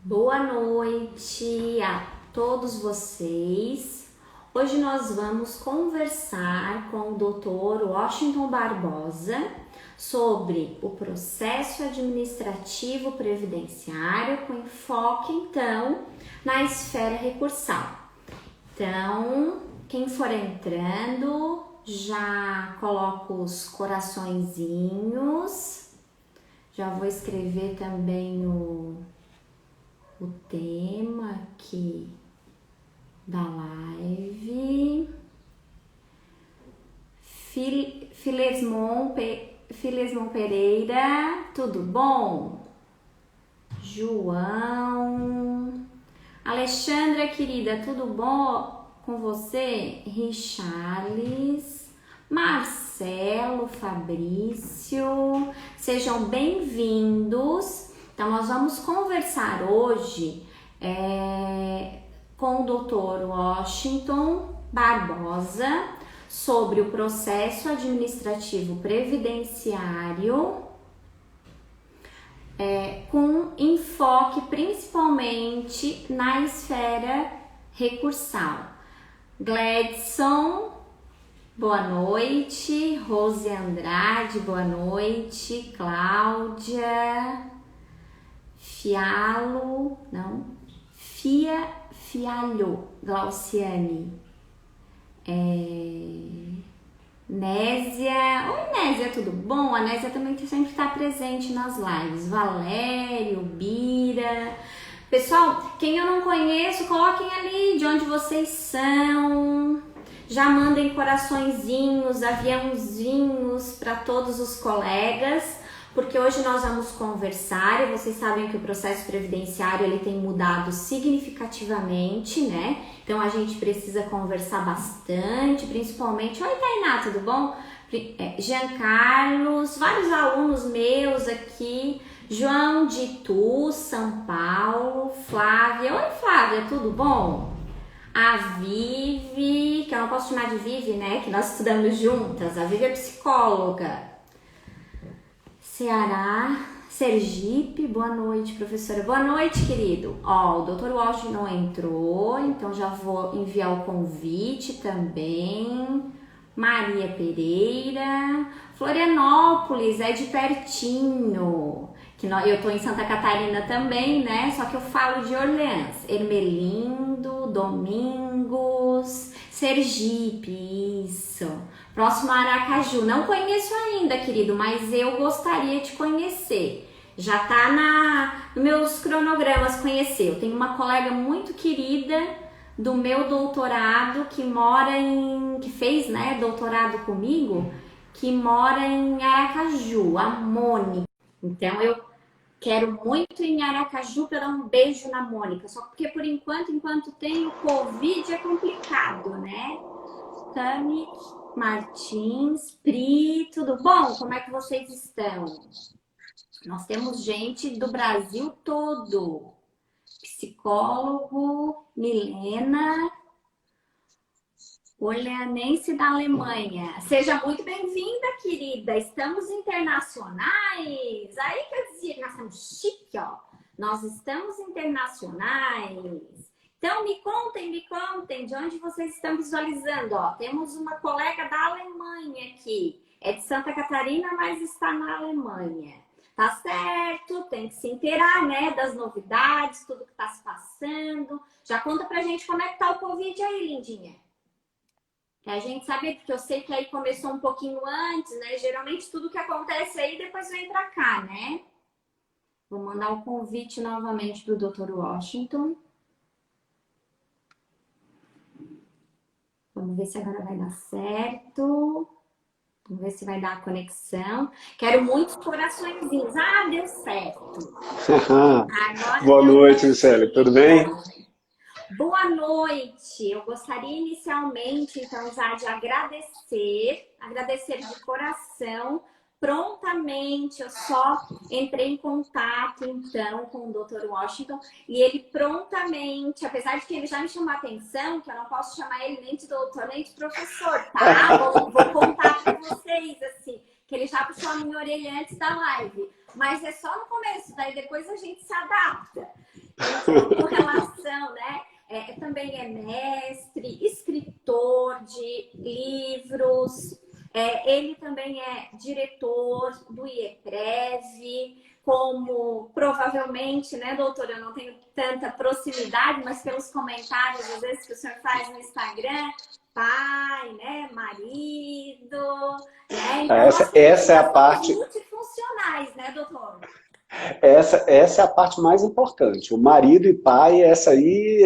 Boa noite a todos vocês. Hoje nós vamos conversar com o Dr. Washington Barbosa sobre o processo administrativo previdenciário com enfoque, então, na esfera recursal. Então, quem for entrando, já coloca os coraçõezinhos. Já vou escrever também o tema aqui da live. Filesmon Pereira, tudo bom? João. Alexandra, querida, tudo bom com você? Richarles. Marcelo, Fabrício, sejam bem-vindos. Então, nós vamos conversar hoje com o Dr. Washington Barbosa sobre o processo administrativo previdenciário, com enfoque principalmente na esfera recursal. Gladson, boa noite. Rose Andrade, boa noite. Cláudia. Fialho, Glauciane. Nésia. Oi, Nésia, tudo bom? A Nésia também sempre está presente nas lives. Valério, Bira. Pessoal, quem eu não conheço, coloquem ali de onde vocês são. Já mandem coraçõezinhos, aviãozinhos para todos os colegas, porque hoje nós vamos conversar e vocês sabem que o processo previdenciário ele tem mudado significativamente, né? Então a gente precisa conversar bastante, principalmente... Oi, Tainá, tudo bom? Jean Carlos, vários alunos meus aqui, João de Itu, São Paulo, Flávia. Oi, Flávia, tudo bom? A Vivi, que eu não posso chamar de Vivi, né? Que nós estudamos juntas. A Vivi é psicóloga. Ceará, Sergipe, boa noite, professora. Boa noite, querido. Ó, o Dr. Washington entrou, então já vou enviar o convite também. Maria Pereira. Florianópolis, é de pertinho. Eu tô em Santa Catarina também, né? Só que eu falo de Orleans. Ermelindo, Domingos, Sergipe, isso. Próximo a Aracaju. Não conheço ainda, querido, mas eu gostaria de conhecer. Já tá nos meus cronogramas conhecer. Eu tenho uma colega muito querida do meu doutorado que fez, né, doutorado comigo, que mora em Aracaju, a Mônica. Então eu quero muito ir em Aracaju para dar um beijo na Mônica. Só porque por enquanto tem o Covid, é complicado, né? Tami Martins, Pri, tudo bom? Como é que vocês estão? Nós temos gente do Brasil todo. Psicólogo, Milena, Orleanense da Alemanha. Seja muito bem-vinda, querida. Estamos internacionais. Aí quer dizer que nós estamos chique, ó. Nós estamos internacionais. Então, me contem de onde vocês estão visualizando, ó. Temos uma colega da Alemanha aqui. É de Santa Catarina, mas está na Alemanha. Tá certo, tem que se inteirar, né, das novidades, tudo que tá se passando. Já conta pra gente como é que tá o Covid aí, lindinha. Que a gente sabe, porque eu sei que aí começou um pouquinho antes, né? Geralmente tudo que acontece aí depois vem pra cá, né? Vou mandar o convite novamente pro Dr. Washington. Vamos ver se agora vai dar certo. Vamos ver se vai dar a conexão. Quero muitos coraçõezinhos. Ah, deu certo. Agora boa noite, Michele. Tudo bem? Boa noite. Eu gostaria inicialmente, então, já de agradecer de coração. Prontamente, eu só entrei em contato, então, com o Dr. Washington, e ele prontamente, apesar de que ele já me chamou a atenção, que eu não posso chamar ele nem de doutor, nem de professor, tá? Vou contar para vocês, assim, que ele já puxou a minha orelha antes da live. Mas é só no começo, daí depois a gente se adapta. Então, com relação, né? Também é mestre, escritor de livros, ele também é diretor do IEPREV, como provavelmente, né, doutora, eu não tenho tanta proximidade, mas pelos comentários, às vezes, que o senhor faz no Instagram, pai, né, marido, né? Então, Essa é a nós parte. somos multifuncionais, né, doutor? Essa é a parte mais importante. O marido e pai, essa aí,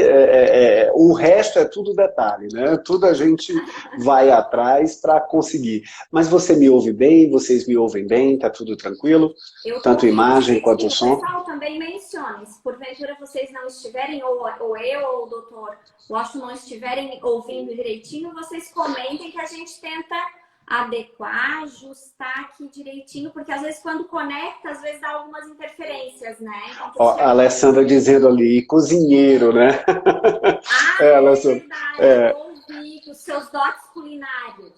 o resto é tudo detalhe, né? Tudo a gente vai atrás para conseguir. Mas você me ouve bem, vocês me ouvem bem, tá tudo tranquilo? Eu estou Tanto ouvindo imagem quanto direitinho. O som? pessoal também menciona, se porventura vocês não estiverem, ou eu ou o doutor Washington não estiverem ouvindo direitinho, vocês comentem que a gente tenta adequar, ajustar aqui direitinho, porque às vezes quando conecta, às vezes dá algumas interferências, né? Então, Ó, a Alessandra dizendo ali, cozinheiro, né? é Alessandra. verdade, eu ouvi os seus dotes culinários.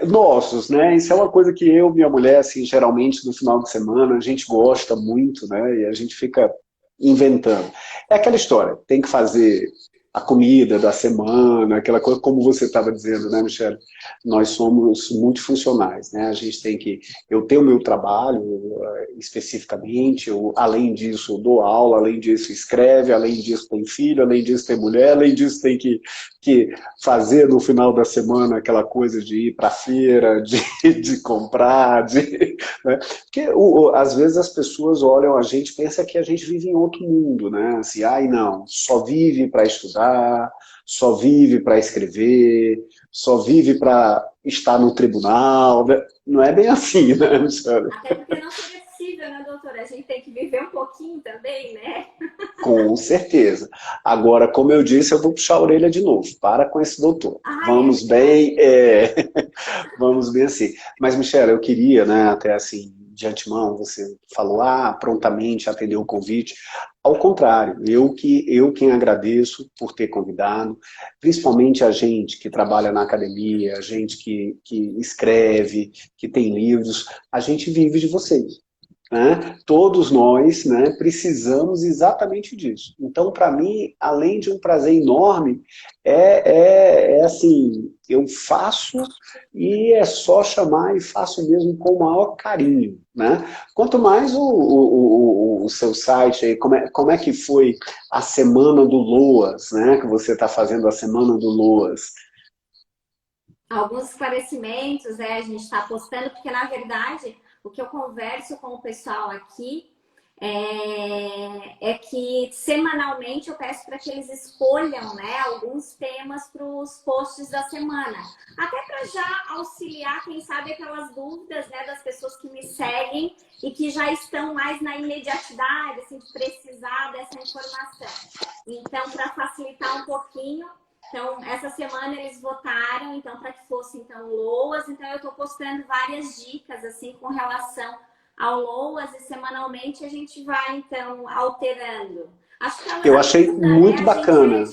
Nossos, né? Isso é uma coisa que eu e minha mulher, assim, geralmente no final de semana, a gente gosta muito, né? E a gente fica inventando. É aquela história, tem que fazer a comida da semana, aquela coisa, como você estava dizendo, né, Michele? Nós somos multifuncionais, né? A gente tem que... Eu tenho o meu trabalho, especificamente, além disso, eu dou aula, além disso, escreve, além disso, tem filho, além disso, tem mulher, além disso, tem que fazer no final da semana aquela coisa de ir para a feira, de comprar, né? Porque às vezes as pessoas olham a gente e pensam que a gente vive em outro mundo, né? Assim, ai não, só vive para estudar, só vive para escrever, só vive para estar no tribunal. Não é bem assim, né, Michele? Até porque não seria possível, né, doutora? A gente tem que viver um pouquinho também, né? Com certeza. Agora, como eu disse, eu vou puxar a orelha de novo. Para com esse doutor. Vamos bem, vamos bem assim. Mas, Michele, eu queria, né, até assim, de antemão, você falou, prontamente atendeu o convite. Ao contrário, eu quem agradeço por ter convidado, principalmente a gente que trabalha na academia, a gente que escreve, que tem livros, a gente vive de vocês. Né? Todos nós, né, precisamos exatamente disso. Então, para mim, além de um prazer enorme, é assim, eu faço e é só chamar e faço mesmo com o maior carinho. Né? Quanto mais o seu site aí, como é que foi a Semana do Loas, né, que você está fazendo a Semana do Loas? Alguns esclarecimentos, a gente está postando, porque na verdade o que eu converso com o pessoal aqui é que semanalmente eu peço para que eles escolham, né, alguns temas para os posts da semana. Até para já auxiliar, quem sabe, aquelas dúvidas, né, das pessoas que me seguem e que já estão mais na imediatidade, assim, de precisar dessa informação. Então, para facilitar um pouquinho, então, essa semana eles votaram, então, para que fosse, então, LOAS. Então, eu estou postando várias dicas, assim, com relação ao LOAS. E semanalmente a gente vai, então, alterando. Acho que eu achei ajuda, muito né? bacana.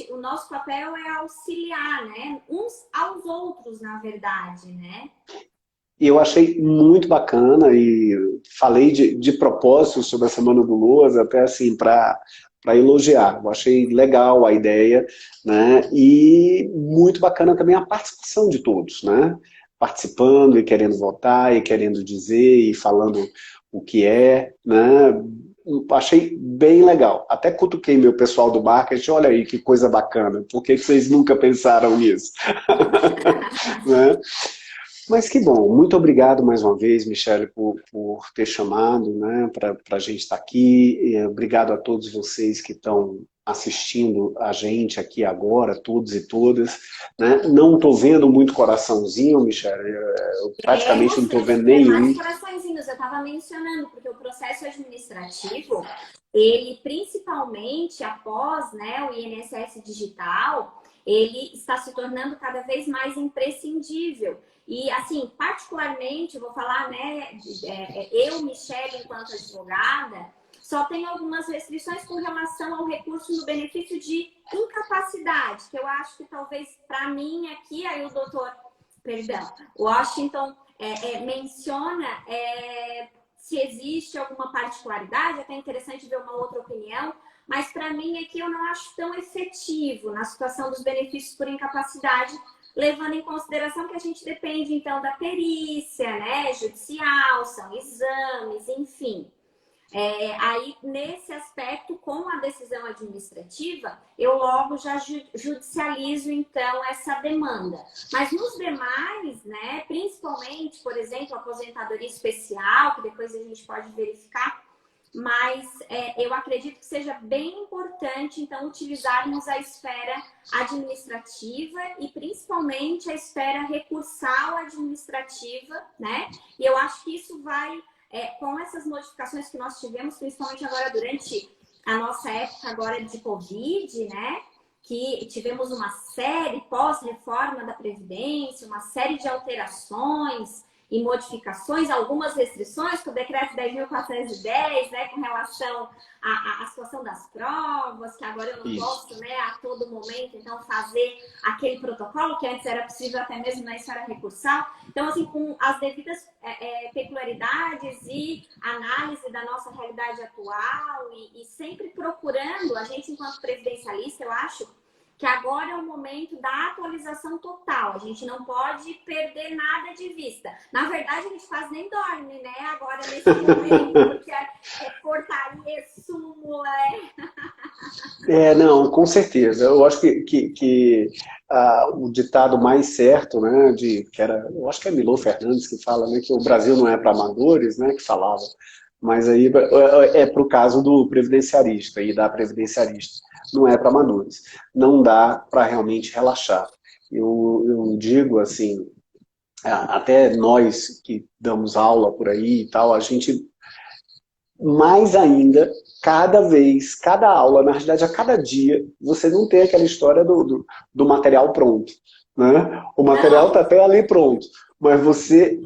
O nosso papel é auxiliar, né? Uns aos outros, na verdade, né? E eu achei muito bacana e falei de propósito sobre a Semana do Loas, até assim, para elogiar. Eu achei legal a ideia, né? E muito bacana também a participação de todos, né? Participando e querendo votar e querendo dizer e falando o que é, né? Achei bem legal. Até cutuquei meu pessoal do marketing, olha aí que coisa bacana. Por que vocês nunca pensaram nisso? Né? Mas que bom, muito obrigado mais uma vez, Michele, por ter chamado, né, para a gente estar aqui. E obrigado a todos vocês que estão assistindo a gente aqui agora, todos e todas. Né? Não estou vendo muito coraçãozinho, Michele, eu praticamente não estou vendo nenhum. Mais coraçõezinhos, eu estava mencionando, porque o processo administrativo, ele principalmente após, né, o INSS digital, ele está se tornando cada vez mais imprescindível. E, assim, particularmente, eu vou falar, né, eu, Michele, enquanto advogada, só tenho algumas restrições com relação ao recurso no benefício de incapacidade, que eu acho que talvez, para mim, aqui, aí o doutor, perdão, Washington menciona se existe alguma particularidade, até interessante ver uma outra opinião, mas para mim aqui eu não acho tão efetivo na situação dos benefícios por incapacidade, levando em consideração que a gente depende então da perícia, né, judicial, são exames, enfim. Aí, nesse aspecto, com a decisão administrativa, eu logo já judicializo, então, essa demanda. Mas nos demais, né, principalmente, por exemplo, a aposentadoria especial, que depois a gente pode verificar, mas eu acredito que seja bem importante, então, utilizarmos a esfera administrativa e, principalmente, a esfera recursal administrativa, né? E eu acho que isso vai... com essas modificações que nós tivemos, principalmente agora durante a nossa época agora de Covid, né? Que tivemos uma série, pós-reforma da Previdência, uma série de alterações e modificações, algumas restrições, com o decreto 10.410, né, com relação à situação das provas, que agora eu não posso, né, a todo momento, então, fazer aquele protocolo, que antes era possível até mesmo na esfera recursal. Então, assim, com as devidas peculiaridades e análise da nossa realidade atual e sempre procurando, a gente, enquanto presidencialista, eu acho que agora é o momento da atualização total. A gente não pode perder nada de vista. Na verdade, a gente quase nem dorme, né? Agora, nesse momento, porque é portaria, é súmula, Não, com certeza. Eu acho que o ditado mais certo, né, eu acho que é Milor Fernandes que fala, né, que o Brasil não é para amadores, né, que falava. Mas aí é para o caso do previdenciarista e da previdenciarista. Não é para amadores. Não dá para realmente relaxar. Eu digo assim, até nós que damos aula por aí e tal, a gente, mais ainda, cada vez, cada aula, na realidade, a cada dia, você não tem aquela história do material pronto. Né? O material está até ali pronto. Mas você,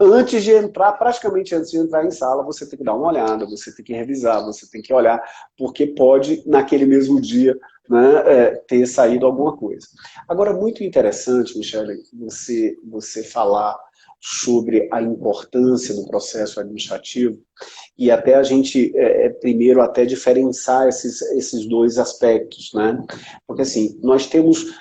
praticamente antes de entrar em sala, você tem que dar uma olhada, você tem que revisar, você tem que olhar, porque pode, naquele mesmo dia, né, ter saído alguma coisa. Agora, muito interessante, Michele, você falar sobre a importância do processo administrativo e até a gente, primeiro, até diferenciar esses dois aspectos, né? Porque, assim, nós temos,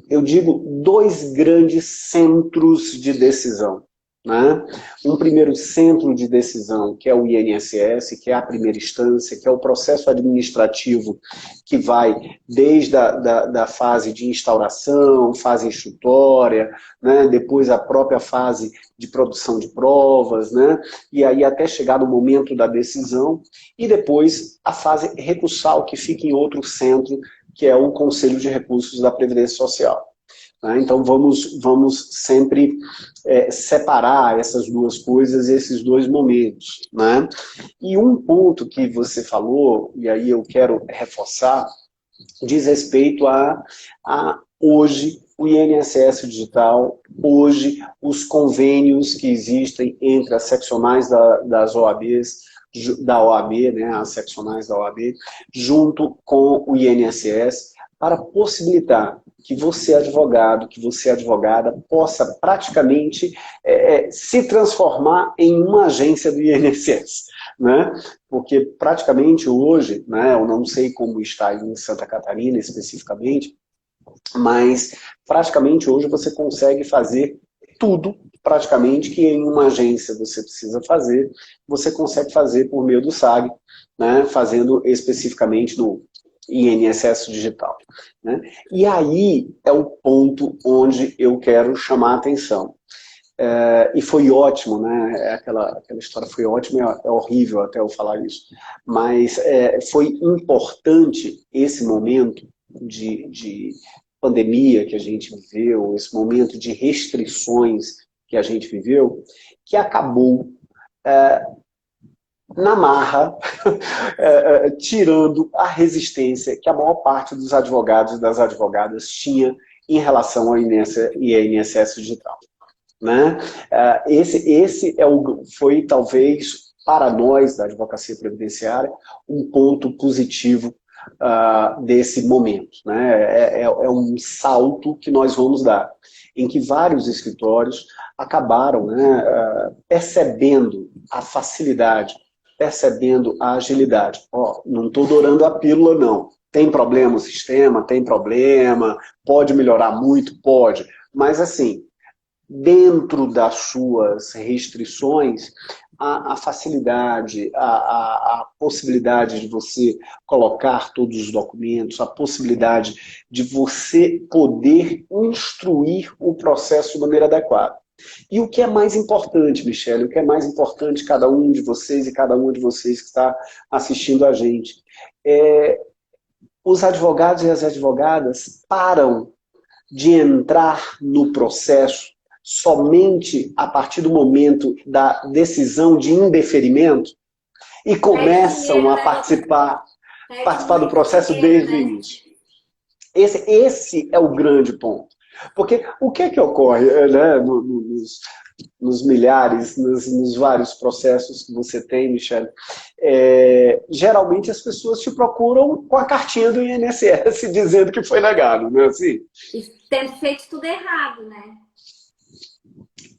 eu digo, dois grandes centros de decisão. Né? Um primeiro centro de decisão, que é o INSS, que é a primeira instância, que é o processo administrativo que vai desde da fase de instauração, fase instrutória, né? Depois a própria fase de produção de provas, né? E aí até chegar no momento da decisão, e depois a fase recursal, que fica em outro centro, que é o Conselho de Recursos da Previdência Social. Então vamos sempre separar essas duas coisas, esses dois momentos. Né? E um ponto que você falou, e aí eu quero reforçar, diz respeito a hoje o INSS digital, hoje os convênios que existem entre as seccionais das OABs, da OAB, né, as seccionais da OAB, junto com o INSS, para possibilitar que você, advogado, que você, advogada, possa praticamente se transformar em uma agência do INSS. Né? Porque praticamente hoje, né, eu não sei como está em Santa Catarina especificamente, mas praticamente hoje você consegue fazer tudo, praticamente, que em uma agência você precisa fazer, você consegue fazer por meio do SAG, né, fazendo especificamente no INSS digital. Né? E aí é o ponto onde eu quero chamar a atenção. E foi ótimo, né? Aquela história foi ótima, é horrível até eu falar isso, mas foi importante esse momento de pandemia que a gente viveu, esse momento de restrições que a gente viveu, que acabou na marra, tirando a resistência que a maior parte dos advogados e das advogadas tinha em relação ao INSS digital. Né? Esse foi talvez, para nós da advocacia previdenciária, um ponto positivo desse momento, né? É um salto que nós vamos dar, em que vários escritórios acabaram, né, percebendo a facilidade, percebendo a agilidade. Ó, não estou dourando a pílula, não. Tem problema o sistema? Tem problema. Pode melhorar muito? Pode. Mas, assim, dentro das suas restrições, a facilidade, a possibilidade de você colocar todos os documentos, a possibilidade de você poder instruir o processo de maneira adequada. E o que é mais importante, Michele, o que é mais importante cada um de vocês e cada uma de vocês que está assistindo a gente, os advogados e as advogadas param de entrar no processo somente a partir do momento da decisão de indeferimento e começam a participar do processo desde o início. Esse é o grande ponto. Porque o que é que ocorre, né, nos milhares, nos vários processos que você tem, Michele? Geralmente as pessoas te procuram com a cartinha do INSS dizendo que foi negado, não é assim? E tendo feito tudo errado, né?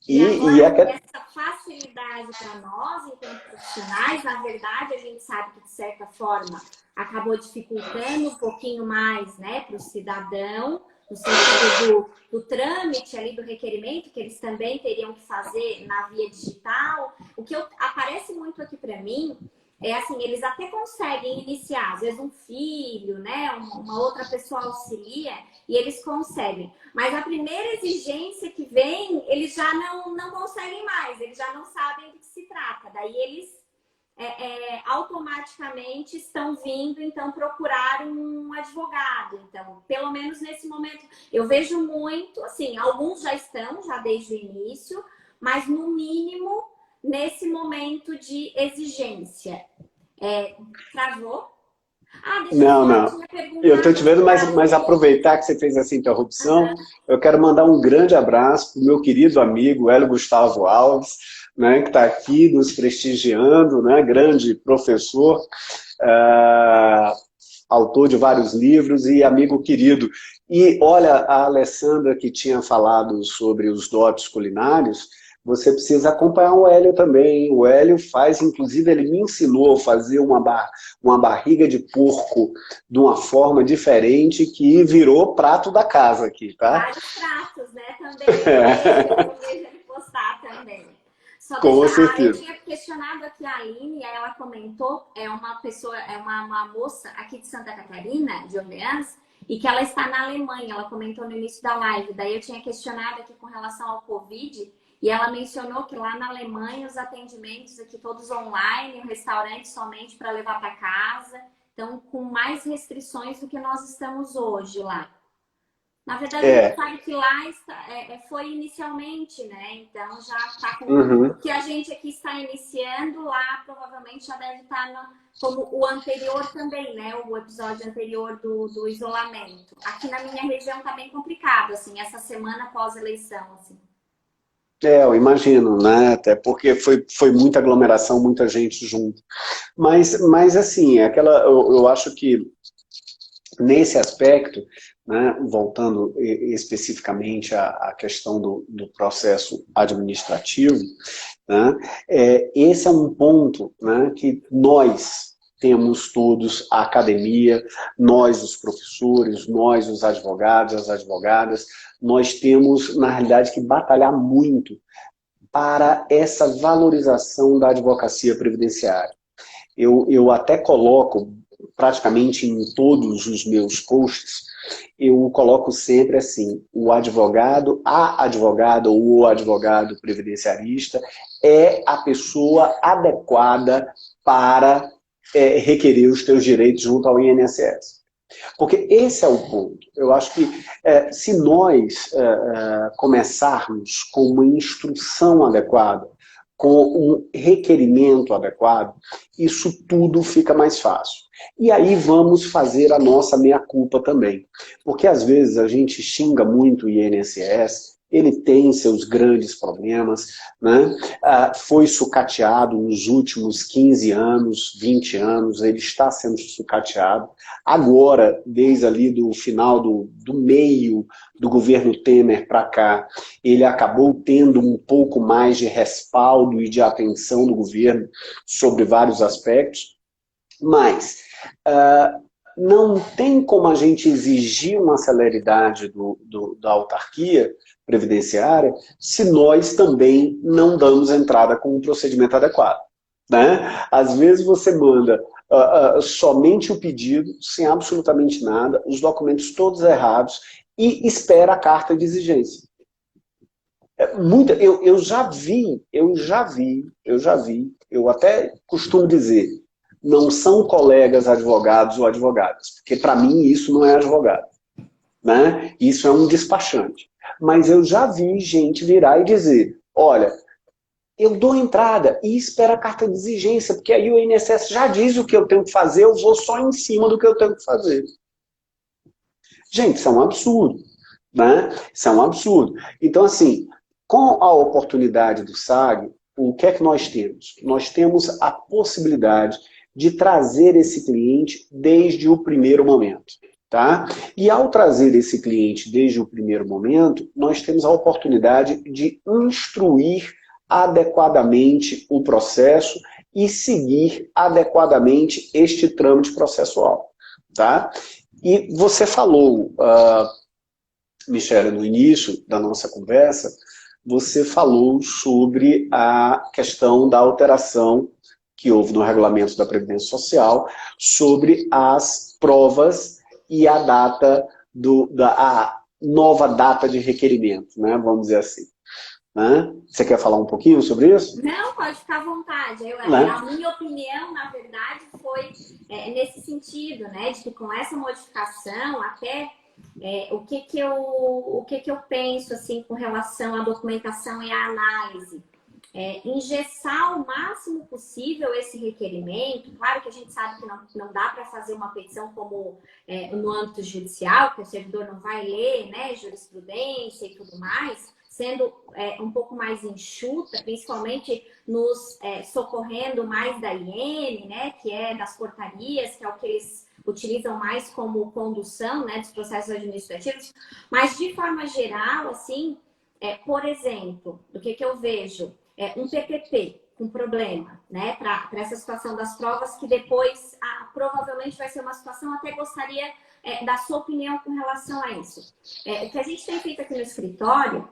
E essa facilidade para nós, enquanto profissionais, na verdade, a gente sabe que, de certa forma, acabou dificultando um pouquinho mais, né, para o cidadão, no sentido do trâmite ali, do requerimento, que eles também teriam que fazer na via digital. O que aparece muito aqui para mim é assim, eles até conseguem iniciar, às vezes um filho, né, uma outra pessoa auxilia, e eles conseguem. Mas a primeira exigência que vem, eles já não conseguem mais, eles já não sabem do que se trata. Daí eles automaticamente estão vindo, então, procurar um advogado. Então, pelo menos nesse momento, eu vejo muito, assim, alguns já estão, já desde o início, mas no mínimo, nesse momento de exigência. Travou? Não. Eu estou te vendo, mas aproveitar que você fez essa interrupção, eu quero mandar um grande abraço para o meu querido amigo Hélio Gustavo Alves, né, que está aqui nos prestigiando, né, grande professor, autor de vários livros e amigo querido. E olha, a Alessandra que tinha falado sobre os dotes culinários, você precisa acompanhar o Hélio também. O Hélio faz, inclusive, ele me ensinou a fazer uma barriga de porco de uma forma diferente que virou prato da casa aqui, tá? Vários pratos, né? Também. Eu vejo ele postar também. Só com certeza. Eu tinha questionado aqui a Aline, e aí ela comentou, uma pessoa, uma moça aqui de Santa Catarina, de Orleans, e que ela está na Alemanha. Ela comentou no início da live. Daí eu tinha questionado aqui com relação ao Covid. E ela mencionou que lá na Alemanha os atendimentos aqui todos online, o restaurante somente para levar para casa. Então, com mais restrições do que nós estamos hoje lá. Na verdade, a gente sabe que lá foi inicialmente, né? Então, já está com... O que a gente aqui está iniciando, lá provavelmente já deve estar como o anterior também, né? O episódio anterior do isolamento. Aqui na minha região está bem complicado, assim, essa semana pós-eleição, assim. Eu imagino, né? Até porque foi muita aglomeração, muita gente junto. Mas assim, eu acho que nesse aspecto, né, voltando especificamente à questão do processo administrativo, né, esse é um ponto, né, que nós temos todos, a academia, nós os professores, nós os advogados, as advogadas, nós temos, na realidade, que batalhar muito para essa valorização da advocacia previdenciária. Eu até coloco, praticamente em todos os meus posts, eu coloco sempre assim, o advogado, a advogada ou o advogado previdenciarista é a pessoa adequada para requerer os teus direitos junto ao INSS. Porque esse é o ponto. Eu acho que se nós começarmos com uma instrução adequada, com um requerimento adequado, isso tudo fica mais fácil. E aí vamos fazer a nossa meia-culpa também. Porque às vezes a gente xinga muito o INSS ele tem seus grandes problemas, né? Foi sucateado nos últimos 15 anos, 20 anos, ele está sendo sucateado. Agora, desde ali do final do meio do governo Temer para cá, ele acabou tendo um pouco mais de respaldo e de atenção do governo sobre vários aspectos, mas não tem como a gente exigir uma celeridade da autarquia previdenciária se nós também não damos entrada com um procedimento adequado, né? Às vezes você manda somente o pedido, sem absolutamente nada, os documentos todos errados e espera a carta de exigência. Eu já vi, eu até costumo dizer, não são colegas advogados ou advogadas, porque para mim isso não é advogado, né? Isso é um despachante. Mas eu já vi gente virar e dizer, olha, eu dou entrada e espero a carta de exigência, porque aí o INSS já diz o que eu tenho que fazer, eu vou só em cima do que eu tenho que fazer. Gente, isso é um absurdo, né? Isso é um absurdo. Então, assim, com a oportunidade do SAG, o que é que nós temos? Nós temos a possibilidade de trazer esse cliente desde o primeiro momento. Tá? E ao trazer esse cliente desde o primeiro momento, nós temos a oportunidade de instruir adequadamente o processo e seguir adequadamente este trâmite processual. Tá? E você falou, Michele, no início da nossa conversa, você falou sobre a questão da alteração que houve no regulamento da Previdência Social sobre as provas e a data a nova data de requerimento, né? Vamos dizer assim. Né? Você quer falar um pouquinho sobre isso? Não, pode ficar à vontade. Né? A minha opinião, na verdade, foi nesse sentido, né? De que com essa modificação, até o que eu penso assim, com relação à documentação e à análise. Engessar o máximo possível esse requerimento. Claro que a gente sabe que não dá para fazer uma petição como no âmbito judicial, que o servidor não vai ler, né, jurisprudência e tudo mais, sendo um pouco mais enxuta, principalmente nos socorrendo mais da IN, né, que é das portarias, que é o que eles utilizam mais como condução, né, dos processos administrativos. Mas, de forma geral, assim, por exemplo, o que eu vejo? Um PPP com problema, né, para essa situação das provas, que depois provavelmente vai ser uma situação, até gostaria da sua opinião com relação a isso. O que a gente tem feito aqui no escritório,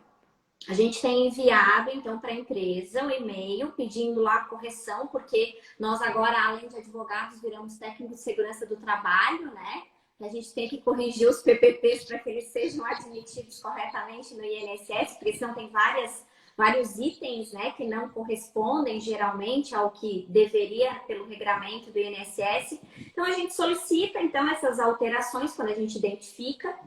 a gente tem enviado, então, para a empresa o e-mail pedindo lá a correção, porque nós agora, além de advogados, viramos técnicos de segurança do trabalho, né? A gente tem que corrigir os PPPs para que eles sejam admitidos corretamente no INSS, porque senão tem vários itens, né, que não correspondem geralmente ao que deveria pelo regramento do INSS. Então, a gente solicita, então, essas alterações quando a gente identifica.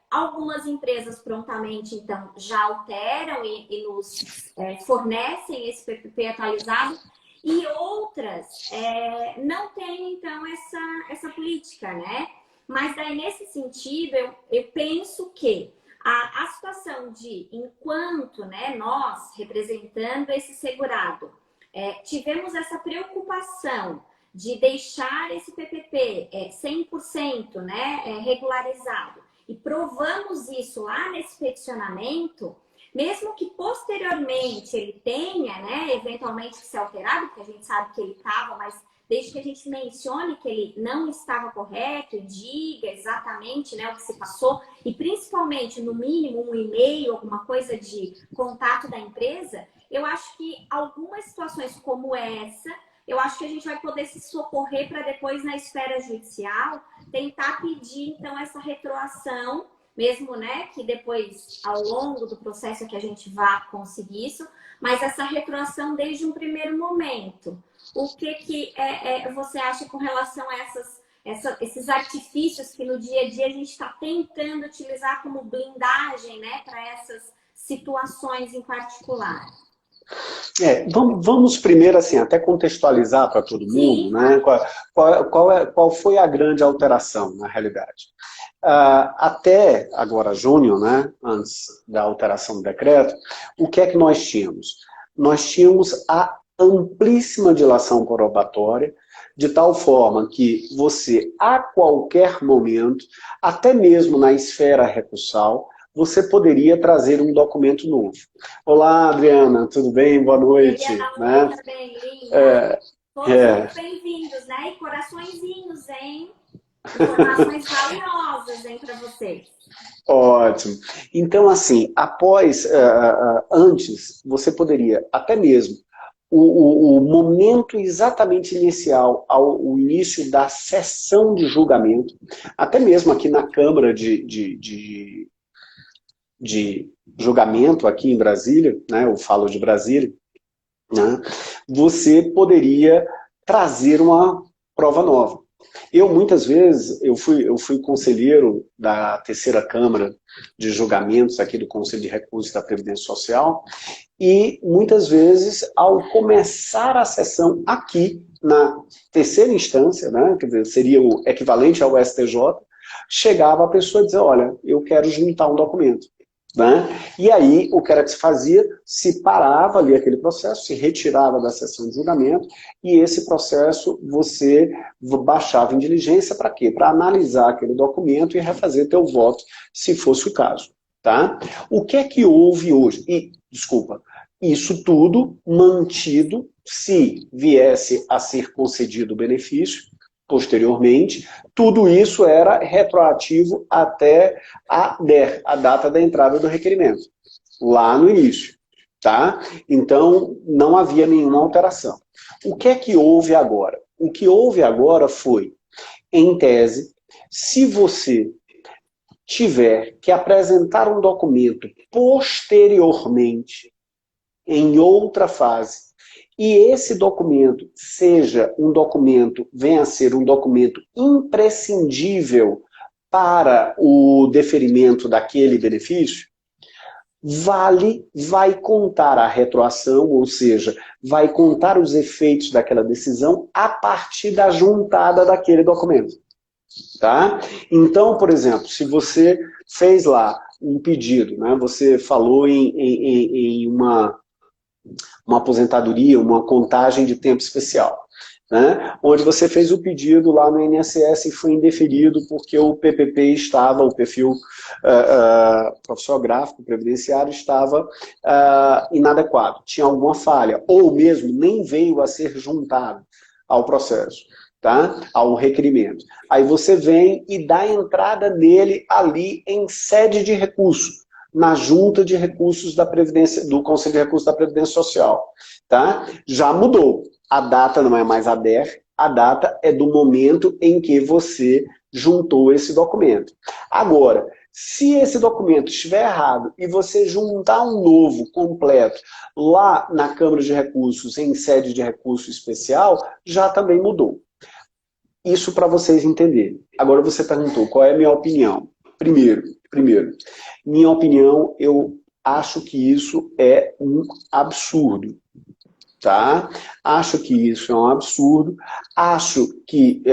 Algumas empresas prontamente, então, já alteram e nos fornecem esse PPP atualizado, e outras não têm, então, essa política, né? Mas daí, nesse sentido, eu penso que a situação de, enquanto, né, nós, representando esse segurado, tivemos essa preocupação de deixar esse PPP 100%, né, regularizado, e provamos isso lá nesse peticionamento, mesmo que posteriormente ele tenha, né, eventualmente que ser alterado, porque a gente sabe que ele estava, mas desde que a gente mencione que ele não estava correto e diga exatamente, né, o que se passou, e principalmente, no mínimo, um e-mail, alguma coisa de contato da empresa, eu acho que algumas situações como essa, eu acho que a gente vai poder se socorrer para depois, na esfera judicial, tentar pedir, então, essa retroação, mesmo, né, que depois, ao longo do processo, que a gente vá conseguir isso, mas essa retroação desde um primeiro momento. O que você acha com relação a esses artifícios que no dia a dia a gente está tentando utilizar como blindagem, né, para essas situações em particular? Vamos primeiro, assim, até contextualizar para todo mundo, né? Qual foi a grande alteração, na realidade? Até agora, junho, né, antes da alteração do decreto, o que é que nós tínhamos? Nós tínhamos a amplíssima dilação probatória, de tal forma que você, a qualquer momento, até mesmo na esfera recursal, você poderia trazer um documento novo. Olá, Adriana, tudo bem? Boa noite. Né? Também, linda. Todos muito bem-vindos, né? E coraçõezinhos, hein? Informações valiosas, hein, para vocês. Ótimo. Então, assim, antes, você poderia, até mesmo, o momento exatamente inicial, ao início da sessão de julgamento, até mesmo aqui na Câmara de julgamento, aqui em Brasília, né, eu falo de Brasília, né, você poderia trazer uma prova nova. Eu, muitas vezes, eu fui conselheiro da terceira Câmara de Julgamentos aqui do Conselho de Recursos da Previdência Social e, muitas vezes, ao começar a sessão aqui, na terceira instância, né, quer dizer, seria o equivalente ao STJ, chegava a pessoa e dizia, olha, eu quero juntar um documento. Né? E aí, o que era que se fazia? Se parava ali aquele processo, se retirava da sessão de julgamento, e esse processo você baixava em diligência para quê? Para analisar aquele documento e refazer teu voto, se fosse o caso. Tá? O que é que houve hoje? Desculpa, isso tudo mantido, se viesse a ser concedido o benefício, posteriormente, tudo isso era retroativo até a DER, a data da entrada do requerimento, lá no início. Tá? Então, não havia nenhuma alteração. O que é que houve agora? O que houve agora foi, em tese, se você tiver que apresentar um documento posteriormente, em outra fase, e esse documento seja um documento, venha a ser um documento imprescindível para o deferimento daquele benefício, vai contar a retroação, ou seja, vai contar os efeitos daquela decisão a partir da juntada daquele documento. Tá? Então, por exemplo, se você fez lá um pedido, né, você falou em uma aposentadoria, uma contagem de tempo especial, né? Onde você fez o pedido lá no INSS e foi indeferido porque o PPP estava, o perfil profissional gráfico previdenciário estava inadequado, tinha alguma falha, ou mesmo nem veio a ser juntado ao processo, tá? Ao requerimento. Aí você vem e dá entrada nele ali em sede de recurso, na junta de recursos da Previdência, do Conselho de Recursos da Previdência Social. Tá? Já mudou. A data não é mais a DER, a data é do momento em que você juntou esse documento. Agora, se esse documento estiver errado e você juntar um novo, completo, lá na Câmara de Recursos, em sede de recurso especial, já também mudou. Isso para vocês entenderem. Agora você perguntou qual é a minha opinião. Primeiro, minha opinião, eu acho que isso é um absurdo. Tá? Acho que isso é um absurdo. Acho que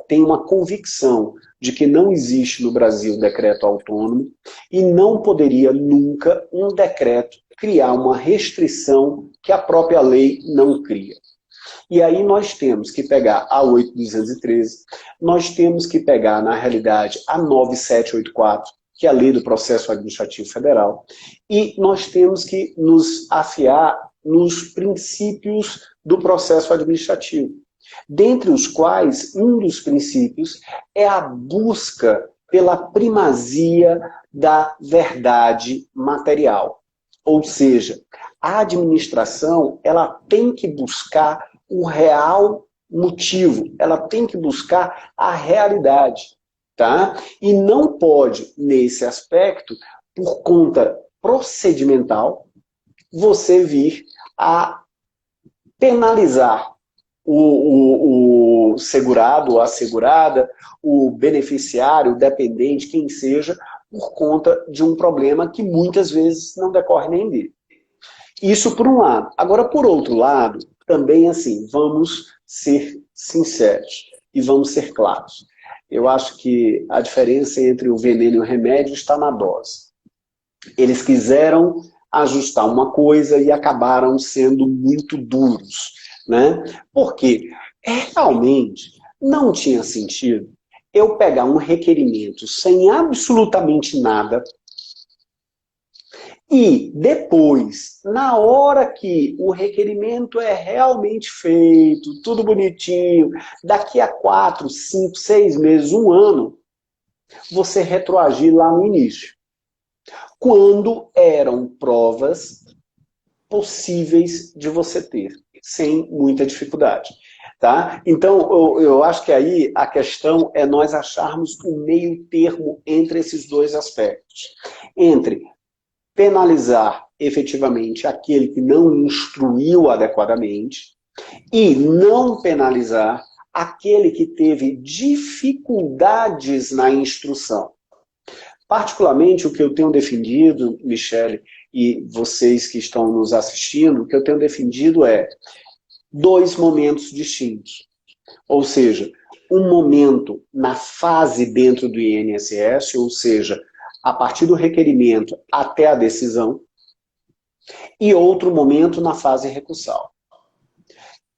tem uma convicção de que não existe no Brasil decreto autônomo e não poderia nunca um decreto criar uma restrição que a própria lei não cria. E aí nós temos que pegar a 8.213, nós temos que pegar, na realidade, a 9.784, que é a Lei do Processo Administrativo Federal, e nós temos que nos afiar nos princípios do processo administrativo, dentre os quais um dos princípios é a busca pela primazia da verdade material. Ou seja, a administração ela tem que buscar o real motivo, ela tem que buscar a realidade, tá? E não pode, nesse aspecto, por conta procedimental, você vir a penalizar o segurado, ou a segurada, o beneficiário, o dependente, quem seja, por conta de um problema que muitas vezes não decorre nem dele. Isso por um lado. Agora, por outro lado, também assim, vamos ser sinceros e vamos ser claros. Eu acho que a diferença entre o veneno e o remédio está na dose. Eles quiseram ajustar uma coisa e acabaram sendo muito duros, né? Porque realmente não tinha sentido eu pegar um requerimento sem absolutamente nada e depois, na hora que o requerimento é realmente feito, tudo bonitinho, daqui a 4, 5, 6 meses, um ano, você retroagir lá no início. Quando eram provas possíveis de você ter, sem muita dificuldade. Tá? Então, eu acho que aí a questão é nós acharmos um meio termo entre esses dois aspectos. Entre penalizar efetivamente aquele que não instruiu adequadamente e não penalizar aquele que teve dificuldades na instrução. Particularmente, o que eu tenho defendido, Michele, e vocês que estão nos assistindo, o que eu tenho defendido é 2 momentos distintos. Ou seja, um momento na fase dentro do INSS, ou seja, a partir do requerimento até a decisão, e outro momento na fase recursal.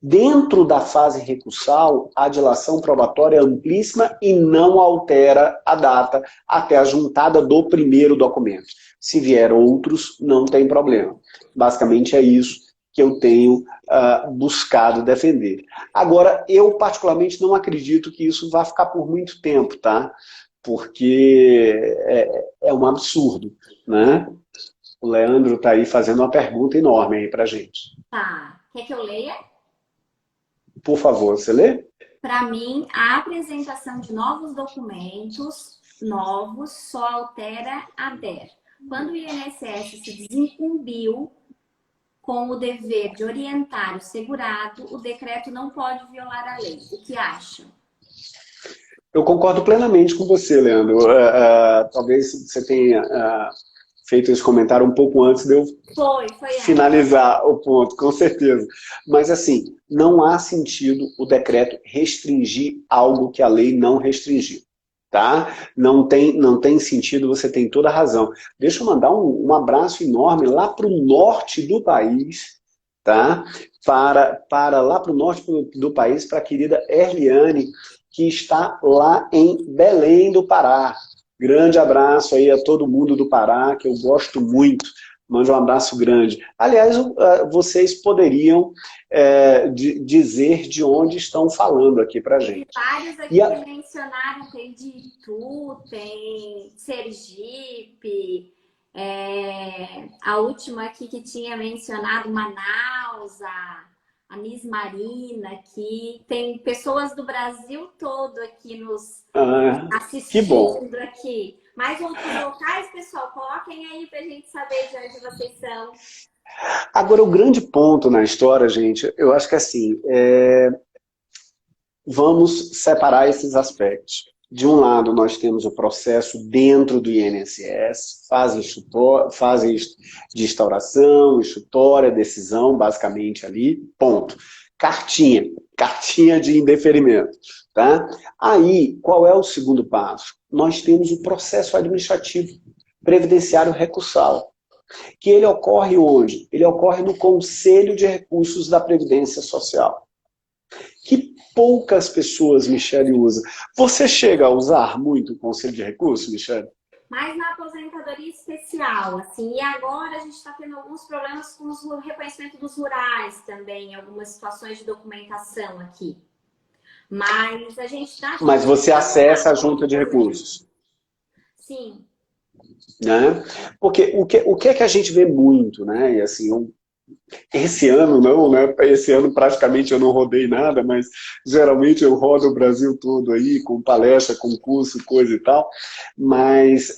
Dentro da fase recursal, a dilação probatória é amplíssima e não altera a data até a juntada do primeiro documento. Se vier outros, não tem problema. Basicamente é isso que eu tenho buscado defender. Agora, eu particularmente não acredito que isso vá ficar por muito tempo, tá? Porque é um absurdo, né? O Leandro está aí fazendo uma pergunta enorme aí pra gente. Tá. Quer que eu leia? Por favor, você lê? Para mim, a apresentação de novos documentos novos só altera a DER. Quando o INSS se desincumbiu com o dever de orientar o segurado, o decreto não pode violar a lei. O que acham? Eu concordo plenamente com você, Leandro. Talvez você tenha feito esse comentário um pouco antes de eu finalizar o ponto, com certeza. Mas, assim, não há sentido o decreto restringir algo que a lei não restringiu. Tá? Não tem sentido, você tem toda a razão. Deixa eu mandar um abraço enorme lá para o norte do país, tá? Para lá para o norte do país, para a querida Erliane, que está lá em Belém do Pará. Grande abraço aí a todo mundo do Pará, que eu gosto muito. Mande um abraço grande. Aliás, vocês poderiam dizer de onde estão falando aqui pra gente. Tem vários aqui que mencionaram, tem de Itu, tem Sergipe, a última aqui que tinha mencionado Manaus, a Miss Marina aqui. Tem pessoas do Brasil todo aqui nos assistindo que bom. aqui. Mais outros locais, pessoal, coloquem aí pra gente saber de onde vocês são. Agora, o grande ponto na história, gente, eu acho que assim, vamos separar esses aspectos. De um lado, nós temos o processo dentro do INSS, fase de instauração, instrutória, decisão, basicamente ali, ponto. Cartinha de indeferimento. Tá? Aí, qual é o segundo passo? Nós temos o processo administrativo previdenciário recursal, que ele ocorre onde? Ele ocorre no Conselho de Recursos da Previdência Social. Que poucas pessoas, Michele, usam. Você chega a usar muito o Conselho de Recursos, Michele? Mas na aposentadoria especial, assim, e agora a gente está tendo alguns problemas com o reconhecimento dos rurais também, algumas situações de documentação aqui. Mas a gente está... Mas você acessa a junta de recursos? Sim. Né? Porque o que é que a gente vê muito, né? E assim, esse ano não, né? Esse ano praticamente eu não rodei nada, mas geralmente eu rodo o Brasil todo aí, com palestra, concurso, coisa e tal. Mas,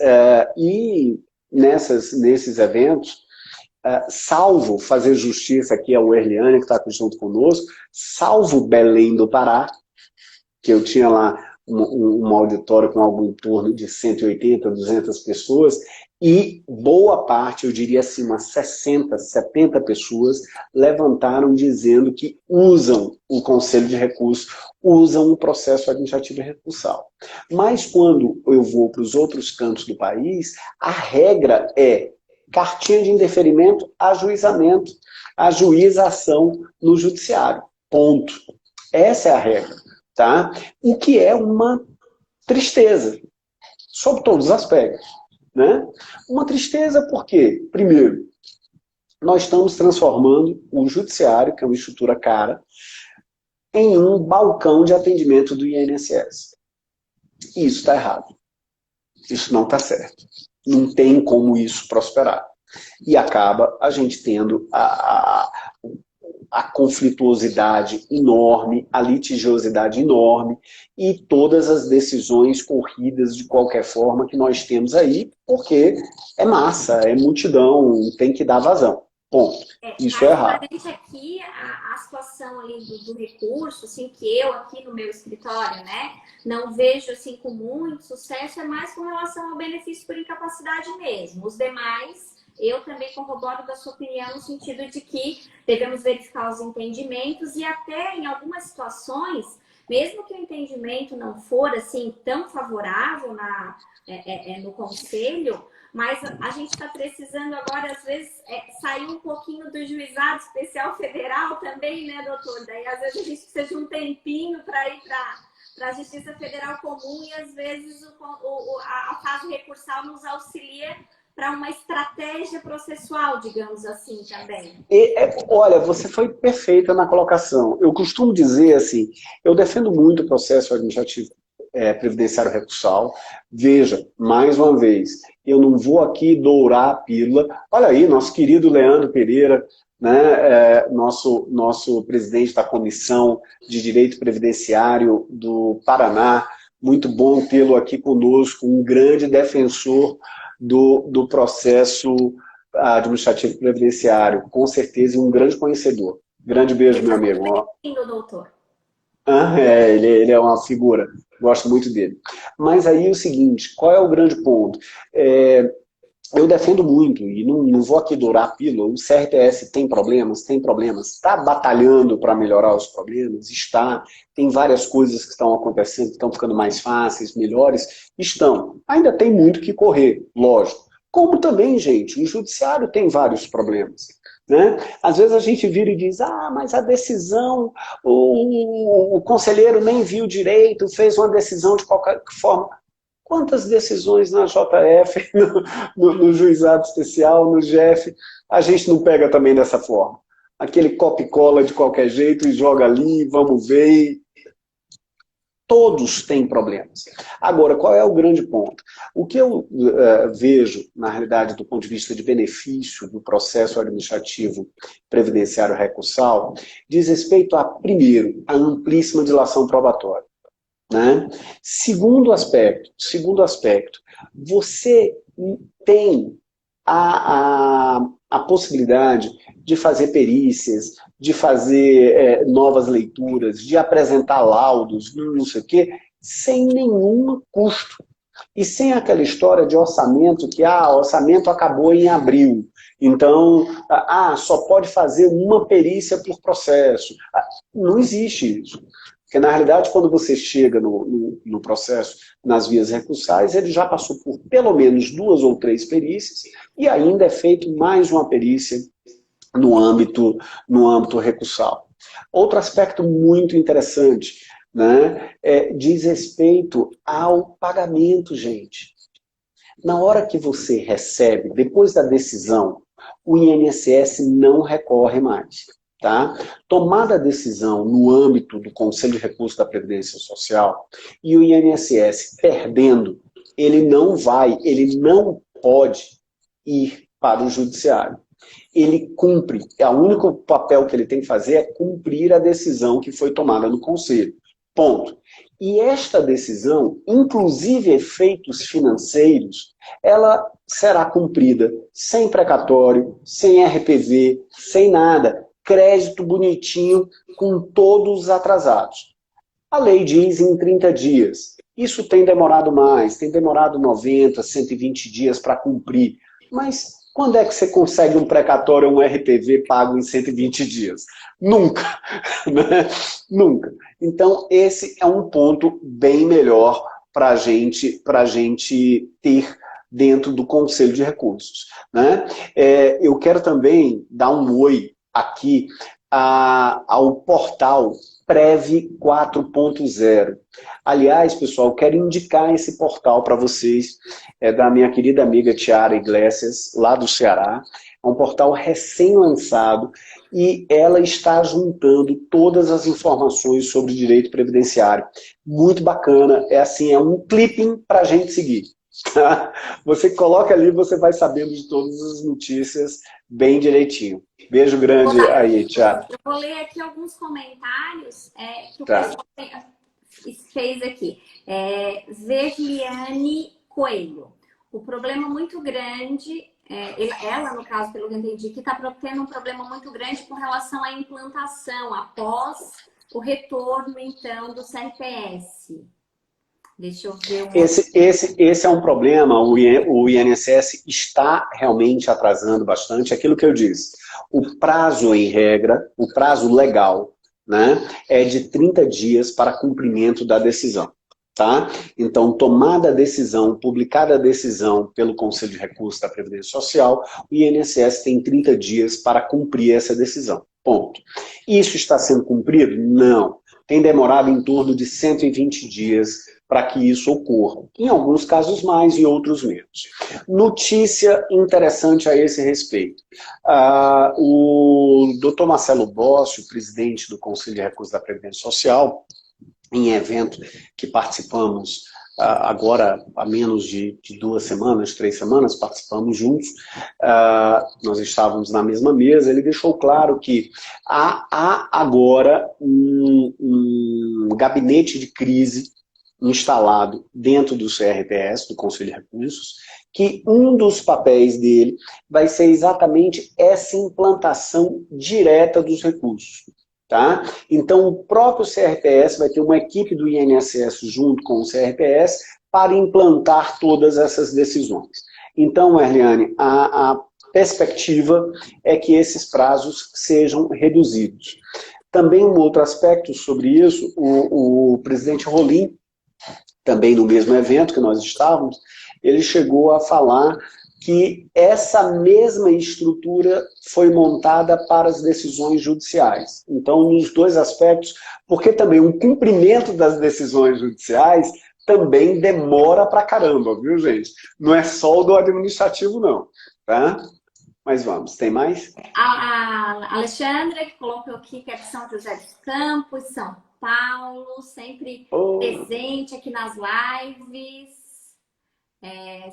e nesses eventos, salvo fazer justiça aqui ao Erliane, que está junto conosco, salvo Belém do Pará, que eu tinha lá um auditório com algo em torno de 180, 200 pessoas, E boa parte, eu diria assim, umas 60, 70 pessoas levantaram dizendo que usam o Conselho de Recurso, usam o processo administrativo recursal. Mas quando eu vou para os outros cantos do país, a regra é cartinha de indeferimento, ajuizamento, ajuização no judiciário. Ponto. Essa é a regra, tá? O que é uma tristeza, sob todos os aspectos. Né? Uma tristeza porque, primeiro, nós estamos transformando o judiciário, que é uma estrutura cara, em um balcão de atendimento do INSS. E isso está errado. Isso não está certo. Não tem como isso prosperar. E acaba a gente tendo a conflituosidade enorme, a litigiosidade enorme e todas as decisões corridas de qualquer forma que nós temos aí, porque é massa, é multidão, tem que dar vazão. Ponto. Isso é errado. Aqui, a situação ali do recurso, assim, que eu aqui no meu escritório, né, não vejo assim com muito sucesso, é mais com relação ao benefício por incapacidade mesmo. Os demais, eu também corroboro da sua opinião no sentido de que devemos verificar os entendimentos e até em algumas situações, mesmo que o entendimento não for assim tão favorável no conselho, mas a gente está precisando agora, às vezes, sair um pouquinho do juizado especial federal também, né, doutor? Daí, às vezes, a gente precisa de um tempinho para ir para a Justiça Federal Comum e, às vezes, a fase recursal nos auxilia para uma estratégia processual, digamos assim, também. Olha, você foi perfeita na colocação. Eu costumo dizer assim, eu defendo muito o processo administrativo previdenciário recursal. Veja, mais uma vez, eu não vou aqui dourar a pílula. Olha aí, nosso querido Leandro Pereira, né, nosso presidente da Comissão de Direito Previdenciário do Paraná. Muito bom tê-lo aqui conosco, um grande defensor do processo administrativo previdenciário, com certeza, um grande conhecedor. Grande beijo, meu amigo. Bem-vindo, doutor. Ele é uma figura, gosto muito dele. Mas aí o seguinte, qual é o grande ponto? Eu defendo muito, e não vou aqui dourar a pílula, o CRPS tem problemas, está batalhando para melhorar os problemas, tem várias coisas que estão acontecendo, que estão ficando mais fáceis, melhores, ainda tem muito que correr, lógico. Como também, gente, o judiciário tem vários problemas. Né? Às vezes a gente vira e diz, mas a decisão, o conselheiro nem viu direito, fez uma decisão de qualquer forma. Quantas decisões na JF, no juizado especial, no GF, a gente não pega também dessa forma? Aquele copia e cola de qualquer jeito e joga ali, vamos ver. Todos têm problemas. Agora, qual é o grande ponto? O que eu vejo, na realidade, do ponto de vista de benefício do processo administrativo previdenciário recursal, diz respeito primeiro, a amplíssima dilação probatória. Né? Segundo aspecto, você tem a possibilidade de fazer perícias, de fazer novas leituras, de apresentar laudos, não sei o quê, sem nenhum custo. E sem aquela história de orçamento, que o orçamento acabou em abril, então só pode fazer uma perícia por processo. Não existe isso. Porque, na realidade, quando você chega no processo, nas vias recursais, ele já passou por pelo menos 2 ou 3 perícias e ainda é feito mais uma perícia no âmbito recursal. Outro aspecto muito interessante, né, diz respeito ao pagamento, gente. Na hora que você recebe, depois da decisão, o INSS não recorre mais. Tá? Tomada a decisão no âmbito do Conselho de Recursos da Previdência Social e o INSS perdendo, ele não pode ir para o judiciário. Ele cumpre, o único papel que ele tem que fazer é cumprir a decisão que foi tomada no Conselho. Ponto. E esta decisão, inclusive efeitos financeiros, ela será cumprida sem precatório, sem RPV, sem nada. Crédito bonitinho, com todos os atrasados. A lei diz em 30 dias. Isso tem demorado mais, tem demorado 90, 120 dias para cumprir. Mas quando é que você consegue um precatório ou um RPV pago em 120 dias? Nunca, né? Nunca. Então, esse é um ponto bem melhor para a gente ter dentro do Conselho de Recursos, né? Eu quero também dar um oi aqui ao portal Prev 4.0. Aliás, pessoal, quero indicar esse portal para vocês, da minha querida amiga Tiara Iglesias, lá do Ceará. É um portal recém-lançado e ela está juntando todas as informações sobre direito previdenciário. Muito bacana, é um clipping para a gente seguir. Você coloca ali, você vai sabendo de todas as notícias bem direitinho. Beijo grande aí, Tiara. Eu vou ler aqui alguns comentários que o Tá. pessoal fez aqui. Verliane Coelho. O problema muito grande, ela, no caso, pelo que eu entendi, que está tendo um problema muito grande com relação à implantação após o retorno, então, do CRPS. Deixa eu ver. Esse é um problema, o INSS está realmente atrasando bastante. Aquilo que eu disse, o prazo em regra, o prazo legal, né, é de 30 dias para cumprimento da decisão. Tá? Então, tomada a decisão, publicada a decisão pelo Conselho de Recursos da Previdência Social, o INSS tem 30 dias para cumprir essa decisão. Ponto. Isso está sendo cumprido? Não. Tem demorado em torno de 120 dias para que isso ocorra. Em alguns casos mais, em outros menos. Notícia interessante a esse respeito. O Dr. Marcelo Bossi, o presidente do Conselho de Recursos da Previdência Social, em evento que participamos agora há menos de 2 semanas, 3 semanas, participamos juntos, nós estávamos na mesma mesa, ele deixou claro que há agora um gabinete de crise instalado dentro do CRPS, do Conselho de Recursos, que um dos papéis dele vai ser exatamente essa implantação direta dos recursos. Tá? Então, o próprio CRPS vai ter uma equipe do INSS junto com o CRPS para implantar todas essas decisões. Então, Erliane, a perspectiva é que esses prazos sejam reduzidos. Também um outro aspecto sobre isso, o presidente Rolim, também no mesmo evento que nós estávamos, ele chegou a falar que essa mesma estrutura foi montada para as decisões judiciais. Então, nos dois aspectos, porque também o cumprimento das decisões judiciais também demora pra caramba, viu, gente? Não é só o do administrativo, não. Tá? Mas vamos, tem mais? A Alexandra, que colocou aqui que é de São José dos Campos, São Paulo, sempre presente aqui nas lives.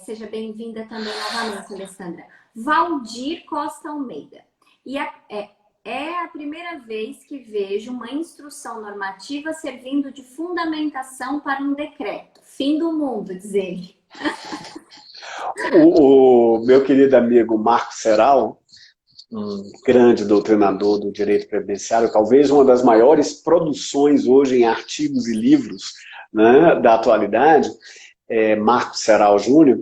Seja bem-vinda também novamente, Alessandra. Valdir Costa Almeida. E é a primeira vez que vejo uma instrução normativa servindo de fundamentação para um decreto. Fim do mundo, diz ele. O meu querido amigo Marco Serral, um grande doutrinador do direito previdenciário, talvez uma das maiores produções hoje em artigos e livros, né, da atualidade, Marco Serral Júnior,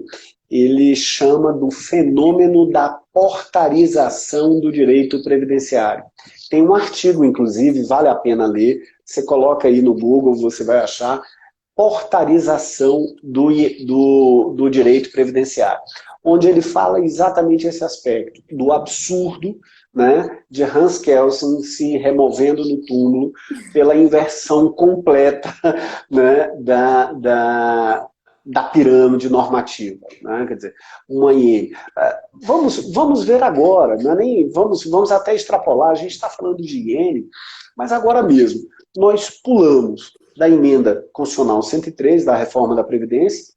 ele chama do fenômeno da portarização do direito previdenciário. Tem um artigo, inclusive, vale a pena ler, você coloca aí no Google, você vai achar portarização do direito previdenciário, onde ele fala exatamente esse aspecto, do absurdo, né, de Hans Kelsen se removendo no túmulo pela inversão completa, né, da pirâmide normativa, né? Quer dizer, uma IN. Vamos ver agora, não é nem, vamos até extrapolar, a gente está falando de IN, mas agora mesmo, nós pulamos da emenda constitucional 103, da reforma da Previdência,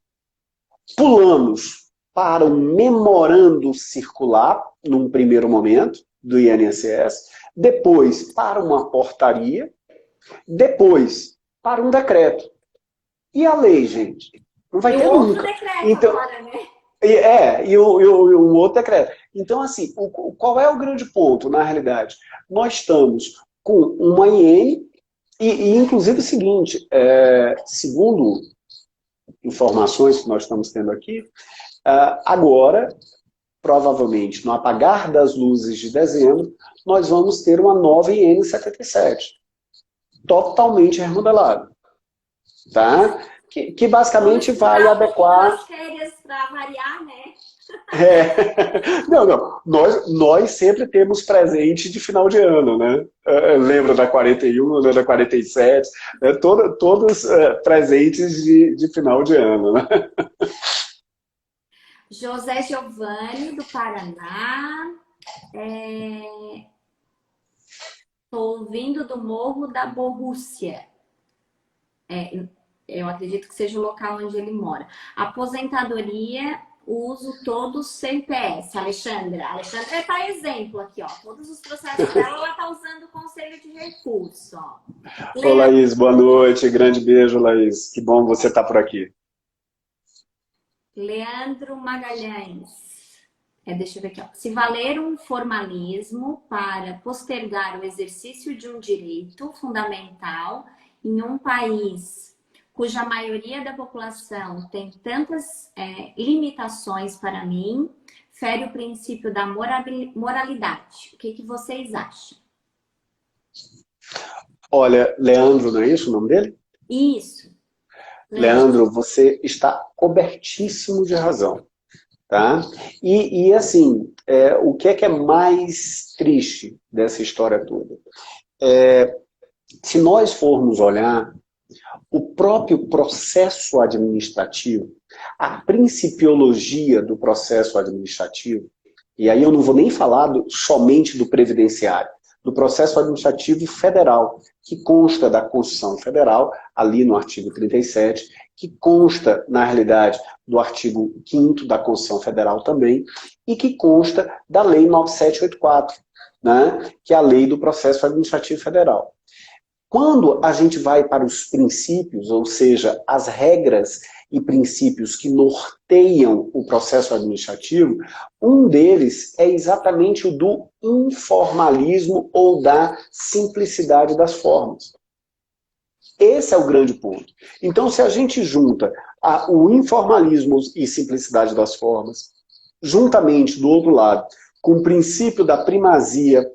pulamos para um memorando circular, num primeiro momento, do INSS, depois para uma portaria, depois para um decreto. E a lei, gente? Não vai ter nunca. Outro decreto então, agora, né? E um outro decreto. Então, assim, qual é o grande ponto, na realidade? Nós estamos com uma IN inclusive o seguinte, segundo informações que nós estamos tendo aqui, agora, provavelmente, no apagar das luzes de dezembro, nós vamos ter uma nova IN-77, totalmente remodelada, tá? Que basicamente vai adequar... As férias para variar, né? Não, nós sempre temos presente de final de ano, né? Lembra da 41, lembra da 47, né? Todos presentes de final de ano, né? José Giovanni, do Paraná. Estou ouvindo do Morro da Borrússia. Eu acredito que seja o local onde ele mora. Aposentadoria, uso todos CPS. Alexandra está exemplo aqui, ó. Todos os processos dela, ela está usando o conselho de recurso, ó. Ô, Laís, boa noite. Grande beijo, Laís. Que bom você estar por aqui. Leandro Magalhães. Deixa eu ver aqui, ó. Se valer um formalismo para postergar o exercício de um direito fundamental em um país cuja maioria da população tem tantas limitações, para mim, fere o princípio da moralidade. O que vocês acham? Olha, Leandro, não é isso o nome dele? Isso. Leandro, você está cobertíssimo de razão. Tá? E assim, o que é mais triste dessa história toda? Se nós formos olhar o próprio processo administrativo, a principiologia do processo administrativo, e aí eu não vou nem falar somente do previdenciário, do processo administrativo federal, que consta da Constituição Federal, ali no artigo 37, que consta, na realidade, do artigo 5º da Constituição Federal também, e que consta da Lei 9784, né, que é a Lei do Processo Administrativo Federal. Quando a gente vai para os princípios, ou seja, as regras e princípios que norteiam o processo administrativo, um deles é exatamente o do informalismo ou da simplicidade das formas. Esse é o grande ponto. Então, se a gente junta o informalismo e simplicidade das formas, juntamente, do outro lado, com o princípio da primazia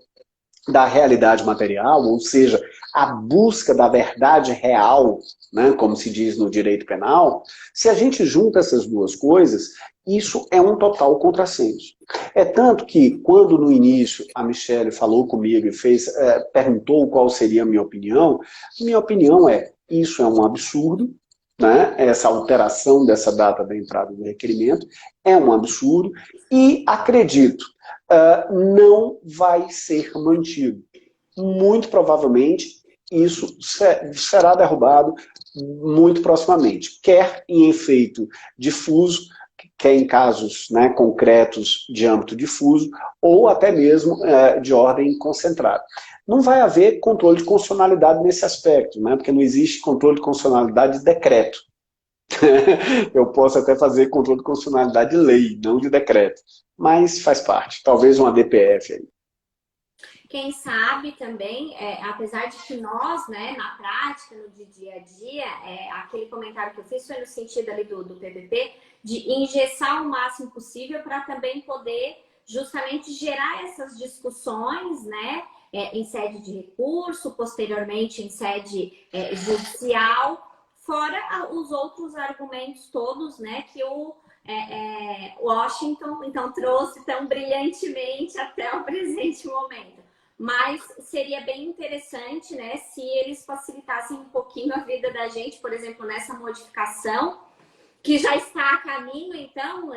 da realidade material, ou seja, a busca da verdade real, né, como se diz no direito penal, se a gente junta essas duas coisas, isso é um total contrassenso. É tanto que, quando no início a Michele falou comigo e perguntou qual seria a minha opinião isso é um absurdo, né, essa alteração dessa data da entrada do requerimento é um absurdo e acredito, não vai ser mantido. Muito provavelmente isso será derrubado muito proximamente, quer em efeito difuso, quer em casos, né, concretos de âmbito difuso, ou até mesmo de ordem concentrada. Não vai haver controle de constitucionalidade nesse aspecto, né, porque não existe controle de constitucionalidade de decreto. Eu posso até fazer controle de constitucionalidade de lei, não de decreto, mas faz parte, talvez uma DPF aí. Quem sabe também, apesar de que nós, né, na prática, no dia a dia, aquele comentário que eu fiz foi no sentido ali do PPP, de engessar o máximo possível para também poder justamente gerar essas discussões, né, em sede de recurso, posteriormente em sede judicial, fora os outros argumentos todos, né, que o Washington então trouxe tão brilhantemente até o presente momento. Mas seria bem interessante, né, se eles facilitassem um pouquinho a vida da gente, por exemplo, nessa modificação, que já está a caminho, então,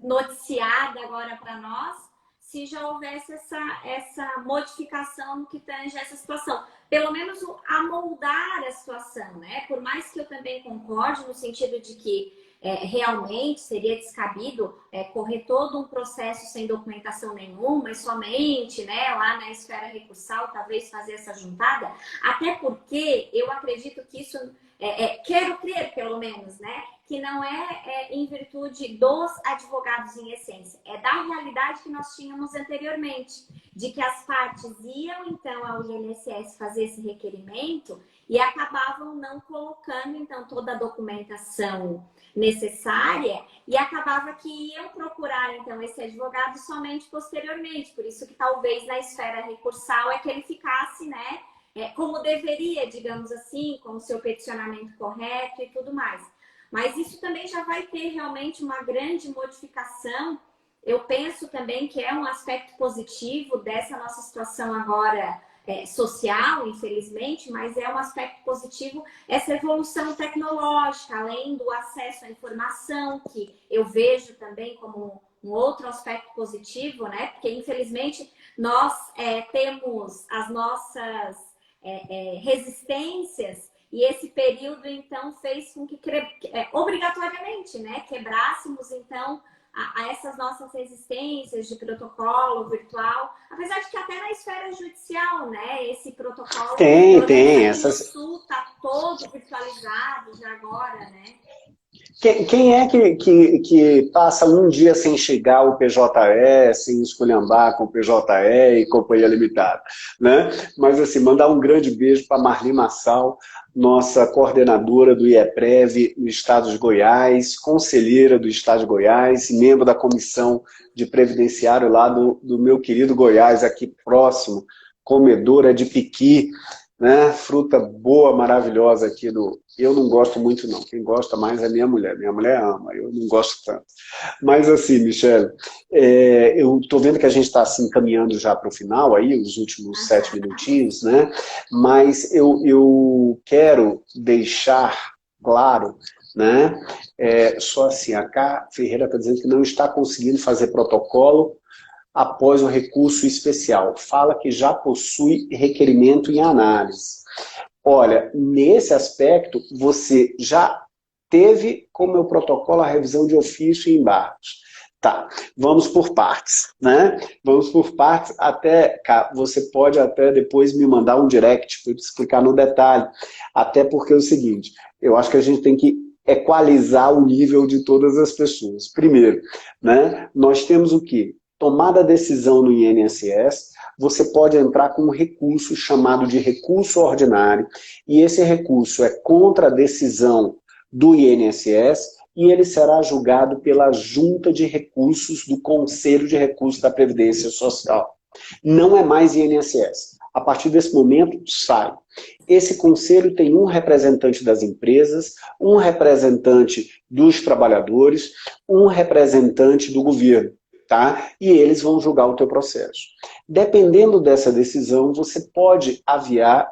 noticiada agora para nós, se já houvesse essa modificação no que tange essa situação. Pelo menos amoldar a situação, né? Por mais que eu também concorde no sentido de que realmente seria descabido correr todo um processo sem documentação nenhuma e somente, né, lá na esfera recursal, talvez fazer essa juntada, até porque eu acredito que isso, quero crer pelo menos, né, que não é em virtude dos advogados em essência, é da realidade que nós tínhamos anteriormente, de que as partes iam então ao INSS fazer esse requerimento e acabavam não colocando, então, toda a documentação necessária e acabava que iam procurar, então, esse advogado somente posteriormente. Por isso que talvez na esfera recursal é que ele ficasse, né, como deveria, digamos assim, com o seu peticionamento correto e tudo mais. Mas isso também já vai ter realmente uma grande modificação. Eu penso também que é um aspecto positivo dessa nossa situação agora social, infelizmente, mas é um aspecto positivo essa evolução tecnológica, além do acesso à informação, que eu vejo também como um outro aspecto positivo, né? Porque, infelizmente, nós temos as nossas resistências e esse período, então, fez com que, obrigatoriamente, né, quebrássemos, então, a essas nossas resistências de protocolo virtual, apesar de que até na esfera judicial, né, esse protocolo Tem essas... está todo virtualizado já agora, né? Quem é que passa um dia sem chegar o PJE, sem esculhambar com o PJE e Companhia Limitada, né? Mas assim, mandar um grande beijo para Marli Massal, nossa coordenadora do IEPREV no estado de Goiás, conselheira do estado de Goiás, membro da comissão de previdenciário lá do meu querido Goiás, aqui próximo, comedora de piqui, né? Fruta boa, maravilhosa aqui do... Eu não gosto muito não, quem gosta mais é minha mulher ama, eu não gosto tanto. Mas assim, Michele, eu estou vendo que a gente está assim, caminhando já para o final, aí, os últimos 7 minutinhos, né? Mas eu quero deixar claro, né? Só assim, a Cá Ferreira está dizendo que não está conseguindo fazer protocolo após o recurso especial. Fala que já possui requerimento em análise. Olha, nesse aspecto, você já teve como meu protocolo a revisão de ofício e embargos. Tá, vamos por partes, né? Vamos por partes, até, você pode até depois me mandar um direct para eu te explicar no detalhe, até porque é o seguinte, eu acho que a gente tem que equalizar o nível de todas as pessoas. Primeiro, né, nós temos o quê? Tomada a decisão no INSS, você pode entrar com um recurso chamado de recurso ordinário, e esse recurso é contra a decisão do INSS, e ele será julgado pela Junta de Recursos do Conselho de Recursos da Previdência Social. Não é mais INSS. A partir desse momento, sai. Esse conselho tem um representante das empresas, um representante dos trabalhadores, um representante do governo. Tá? E eles vão julgar o teu processo. Dependendo dessa decisão, você pode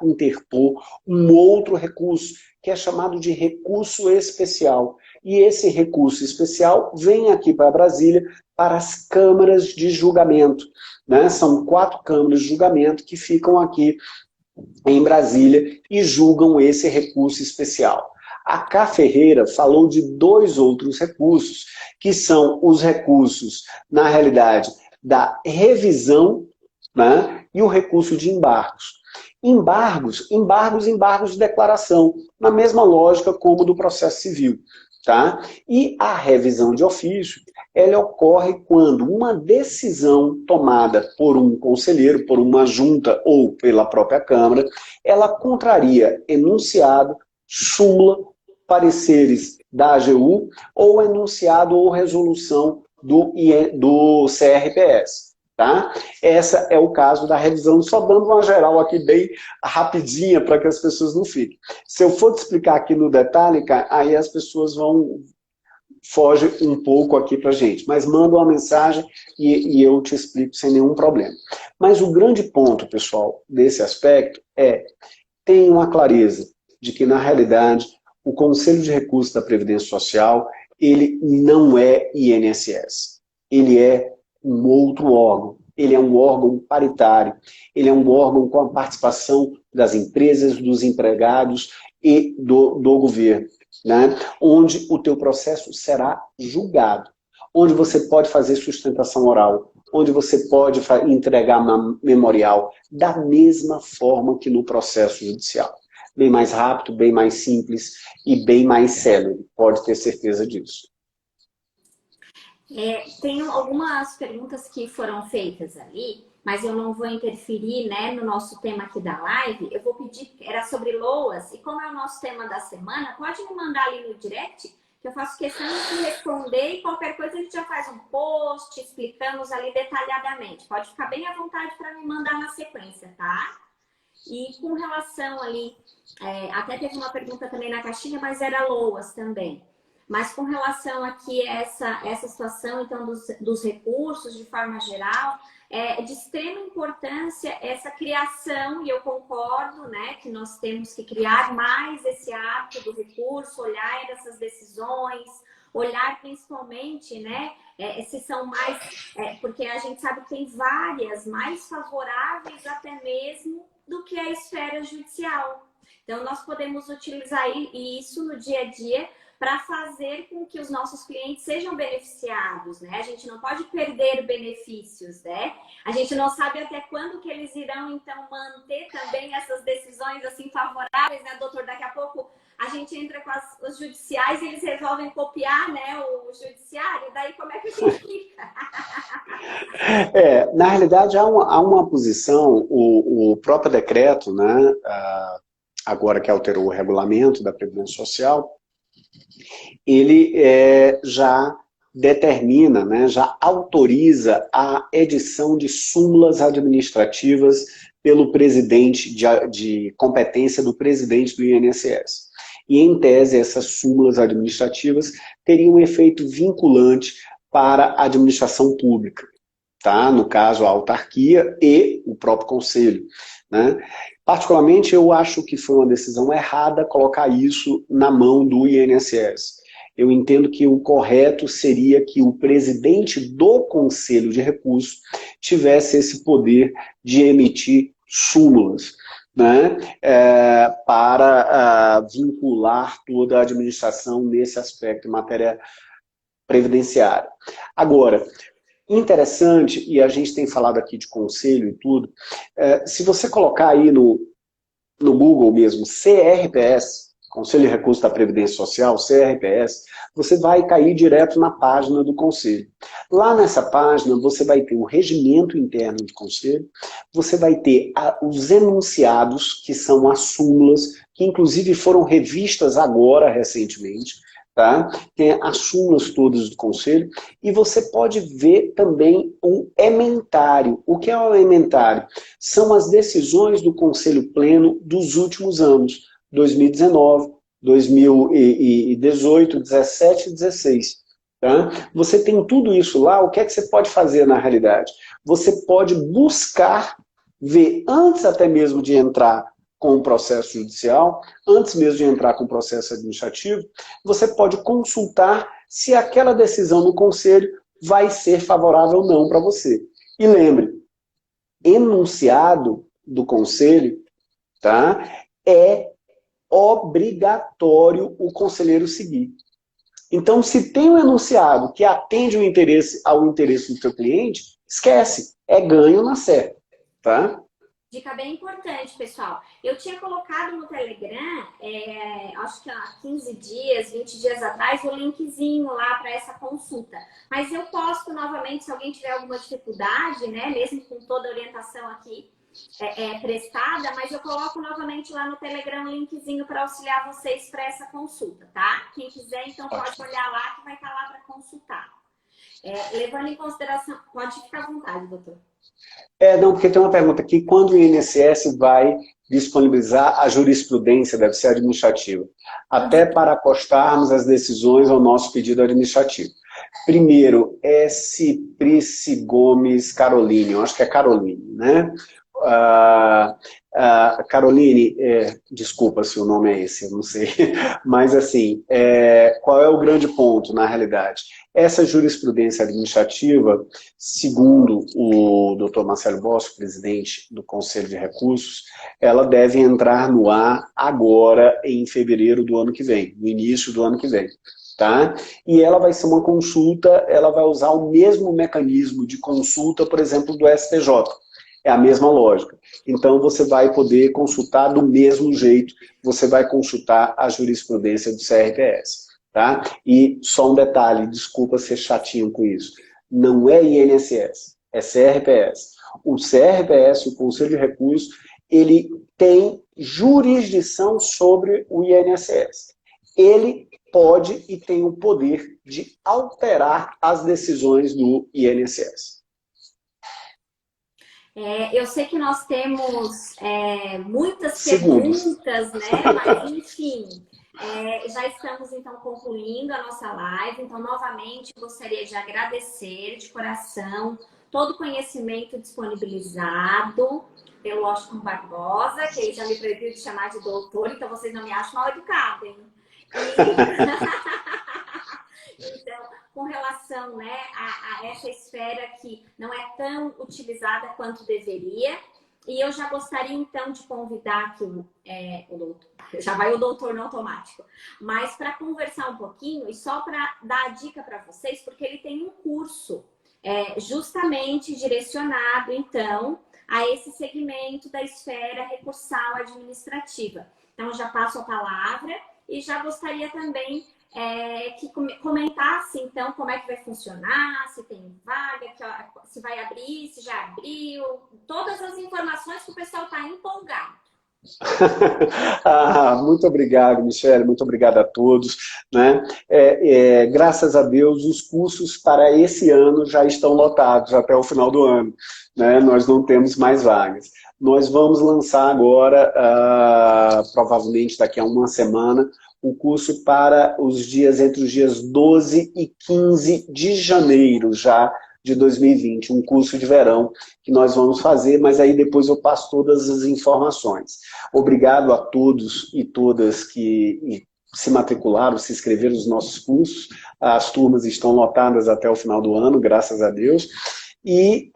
interpor um outro recurso, que é chamado de recurso especial. E esse recurso especial vem aqui para Brasília, para as câmaras de julgamento. Né? São 4 câmaras de julgamento que ficam aqui em Brasília e julgam esse recurso especial. A Cá Ferreira falou de 2 outros recursos, que são os recursos, na realidade, da revisão, né, e o recurso de embargos. Embargos de declaração, na mesma lógica como do processo civil. Tá? E a revisão de ofício, ela ocorre quando uma decisão tomada por um conselheiro, por uma junta ou pela própria Câmara, ela contraria enunciado, súmula, pareceres da AGU, ou enunciado ou resolução do CRPS. Tá? Essa é o caso da revisão, só dando uma geral aqui bem rapidinha para que as pessoas não fiquem. Se eu for te explicar aqui no detalhe, aí as pessoas fogem um pouco aqui para a gente, mas manda uma mensagem e eu te explico sem nenhum problema. Mas o grande ponto, pessoal, desse aspecto tenham uma clareza de que, na realidade, o Conselho de Recursos da Previdência Social, ele não é INSS. Ele é um outro órgão. Ele é um órgão paritário. Ele é um órgão com a participação das empresas, dos empregados e do governo, né? Onde o teu processo será julgado. Onde você pode fazer sustentação oral. Onde você pode entregar memorial. Da mesma forma que no processo judicial. Bem mais rápido, bem mais simples e bem mais célere. Pode ter certeza disso. Tem algumas perguntas que foram feitas ali, mas eu não vou interferir, né, no nosso tema aqui da live. Eu vou pedir, era sobre LOAS, e como é o nosso tema da semana, pode me mandar ali no direct, que eu faço questão de responder, e qualquer coisa a gente já faz um post, explicamos ali detalhadamente. Pode ficar bem à vontade para me mandar na sequência, tá? E com relação ali, até teve uma pergunta também na caixinha, mas era LOAS também. Mas com relação aqui a essa situação, então, dos recursos, de forma geral, é de extrema importância essa criação, e eu concordo, né, que nós temos que criar mais esse hábito do recurso, olhar essas decisões, olhar principalmente, né, se são mais, porque a gente sabe que tem várias mais favoráveis até mesmo do que a esfera judicial. Então, nós podemos utilizar isso no dia a dia para fazer com que os nossos clientes sejam beneficiados, né? A gente não pode perder benefícios, né? A gente não sabe até quando que eles irão, então, manter também essas decisões, assim, favoráveis, né, doutor? Daqui a pouco a gente entra com os judiciais e eles resolvem copiar, né, o judiciário, daí como é que a gente fica? Na realidade, há uma posição, o próprio decreto, né, agora que alterou o regulamento da Previdência Social, ele já determina, né, já autoriza a edição de súmulas administrativas pelo presidente, de competência do presidente do INSS. E, em tese, essas súmulas administrativas teriam um efeito vinculante para a administração pública, tá? No caso, a autarquia e o próprio conselho, né? Particularmente, eu acho que foi uma decisão errada colocar isso na mão do INSS. Eu entendo que o correto seria que o presidente do Conselho de Recursos tivesse esse poder de emitir súmulas, né, para vincular toda a administração nesse aspecto em matéria previdenciária. Agora, interessante, e a gente tem falado aqui de conselho e tudo, se você colocar aí no Google mesmo, CRPS, Conselho de Recursos da Previdência Social, CRPS, você vai cair direto na página do Conselho. Lá nessa página, você vai ter o regimento interno do Conselho, você vai ter os enunciados, que são as súmulas, que inclusive foram revistas agora, recentemente, tá? Tem as súmulas todas do Conselho, e você pode ver também o ementário. O que é o ementário? São as decisões do Conselho Pleno dos últimos anos, 2019, 2018, 17 e 16. Tá? Você tem tudo isso lá, o que é que você pode fazer na realidade? Você pode buscar ver, antes até mesmo de entrar com o processo judicial, antes mesmo de entrar com o processo administrativo, você pode consultar se aquela decisão do conselho vai ser favorável ou não para você. E lembre, enunciado do conselho, tá, é obrigatório o conselheiro seguir. Então, se tem um enunciado que atende ao interesse do seu cliente, esquece, é ganho na certa, tá? Dica bem importante, pessoal. Eu tinha colocado no Telegram, acho que há 15 dias, 20 dias atrás, o linkzinho lá para essa consulta. Mas eu posto novamente, se alguém tiver alguma dificuldade, né, mesmo com toda a orientação aqui prestada, mas eu coloco novamente lá no Telegram um linkzinho para auxiliar vocês para essa consulta, tá? Quem quiser, então, pode olhar lá, que vai estar lá para consultar. Levando em consideração... Pode ficar à vontade, doutor. Não, porque tem uma pergunta aqui, quando o INSS vai disponibilizar a jurisprudência, deve ser administrativa, até para acostarmos as decisões ao nosso pedido administrativo. Primeiro, S. Price Gomes Caroline, eu acho que é Caroline, né? Caroline, desculpa se o nome é esse, eu não sei, mas assim, qual é o grande ponto na realidade? Essa jurisprudência administrativa, segundo o Dr. Marcelo Bosco, presidente do Conselho de Recursos, ela deve entrar no ar agora em fevereiro do ano que vem, no início do ano que vem. Tá? E ela vai ser uma consulta, ela vai usar o mesmo mecanismo de consulta, por exemplo, do STJ. É a mesma lógica. Então, você vai poder consultar do mesmo jeito, você vai consultar a jurisprudência do CRPS. Tá? E só um detalhe, desculpa ser chatinho com isso, não é INSS, é CRPS. O CRPS, o Conselho de Recursos, ele tem jurisdição sobre o INSS. Ele pode e tem o poder de alterar as decisões do INSS. Eu sei que nós temos muitas Segundos. perguntas, né? Mas, enfim, já estamos, então, concluindo a nossa live. Então, novamente, gostaria de agradecer de coração todo o conhecimento disponibilizado pelo Washington Barbosa, que aí já me proibiu de chamar de doutor, então vocês não me acham mal educada, hein? Então, com relação, né, a essa esfera que não é tão utilizada quanto deveria, e eu já gostaria, então, de convidar aqui o doutor, já vai o doutor no automático, mas para conversar um pouquinho e só para dar a dica para vocês, porque ele tem um curso justamente direcionado, então, a esse segmento da esfera recursal administrativa. Então, já passo a palavra e já gostaria também que comentasse, então, como é que vai funcionar, se tem vaga, se vai abrir, se já abriu, todas as informações que o pessoal está empolgado. Muito obrigado, Michele, muito obrigado a todos, né? Graças a Deus, os cursos para esse ano já estão lotados até o final do ano, né? Nós não temos mais vagas. Nós vamos lançar agora, provavelmente daqui a uma semana, o curso para entre os dias 12 e 15 de janeiro já de 2020, um curso de verão que nós vamos fazer, mas aí depois eu passo todas as informações. Obrigado a todos e todas que se matricularam, se inscreveram nos nossos cursos. As turmas estão lotadas até o final do ano, graças a Deus. E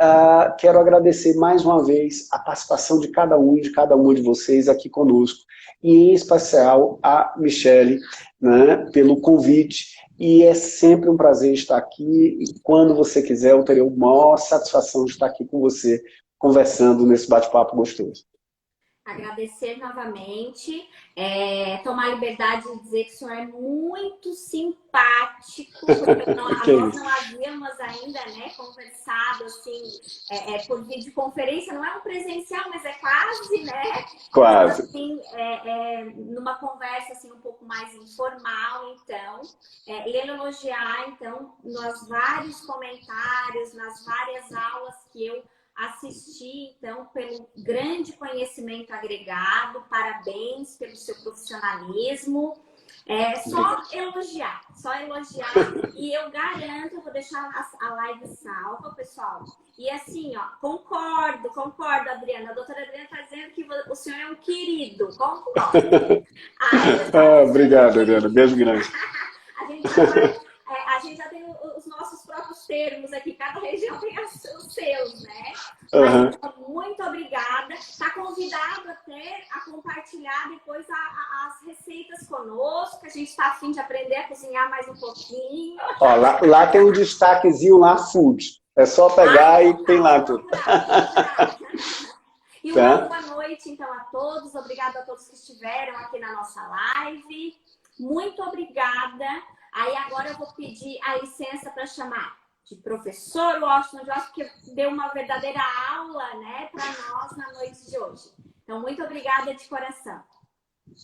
quero agradecer mais uma vez a participação de cada um e de cada uma de vocês aqui conosco, e em especial a Michele, né, pelo convite. E é sempre um prazer estar aqui, e quando você quiser eu terei a maior satisfação de estar aqui com você, conversando nesse bate-papo gostoso. Agradecer novamente, tomar a liberdade de dizer que o senhor é muito simpático, porque nós não havíamos ainda, né, conversado assim, por videoconferência, não é um presencial, mas é quase, né? Quase. Assim, numa conversa assim, um pouco mais informal, então, ele elogiar, então, nos vários comentários, nas várias aulas que eu assisti, então, pelo grande conhecimento agregado, parabéns pelo seu profissionalismo. Só elogiar. E eu garanto, eu vou deixar a live salva, pessoal. E assim, ó, concordo, Adriana. A doutora Adriana está dizendo que o senhor é um querido. Concordo. Obrigado, Adriana. Beijo grande. A gente já tem os nossos próprios termos aqui, cada região tem os seus, né? Mas, muito obrigada. Está convidado até a compartilhar depois as receitas conosco, que a gente está a fim de aprender a cozinhar mais um pouquinho. Ó, lá tem um destaquezinho lá, food. É só pegar e tem lá tudo. E uma boa noite, então, a todos. Obrigada a todos que estiveram aqui na nossa live. Muito obrigada. Aí agora eu vou pedir a licença para chamar de professor Washington Joss, porque deu uma verdadeira aula, né, para nós na noite de hoje. Então, muito obrigada de coração.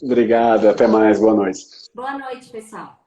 Obrigado, até mais, boa noite. Boa noite, pessoal.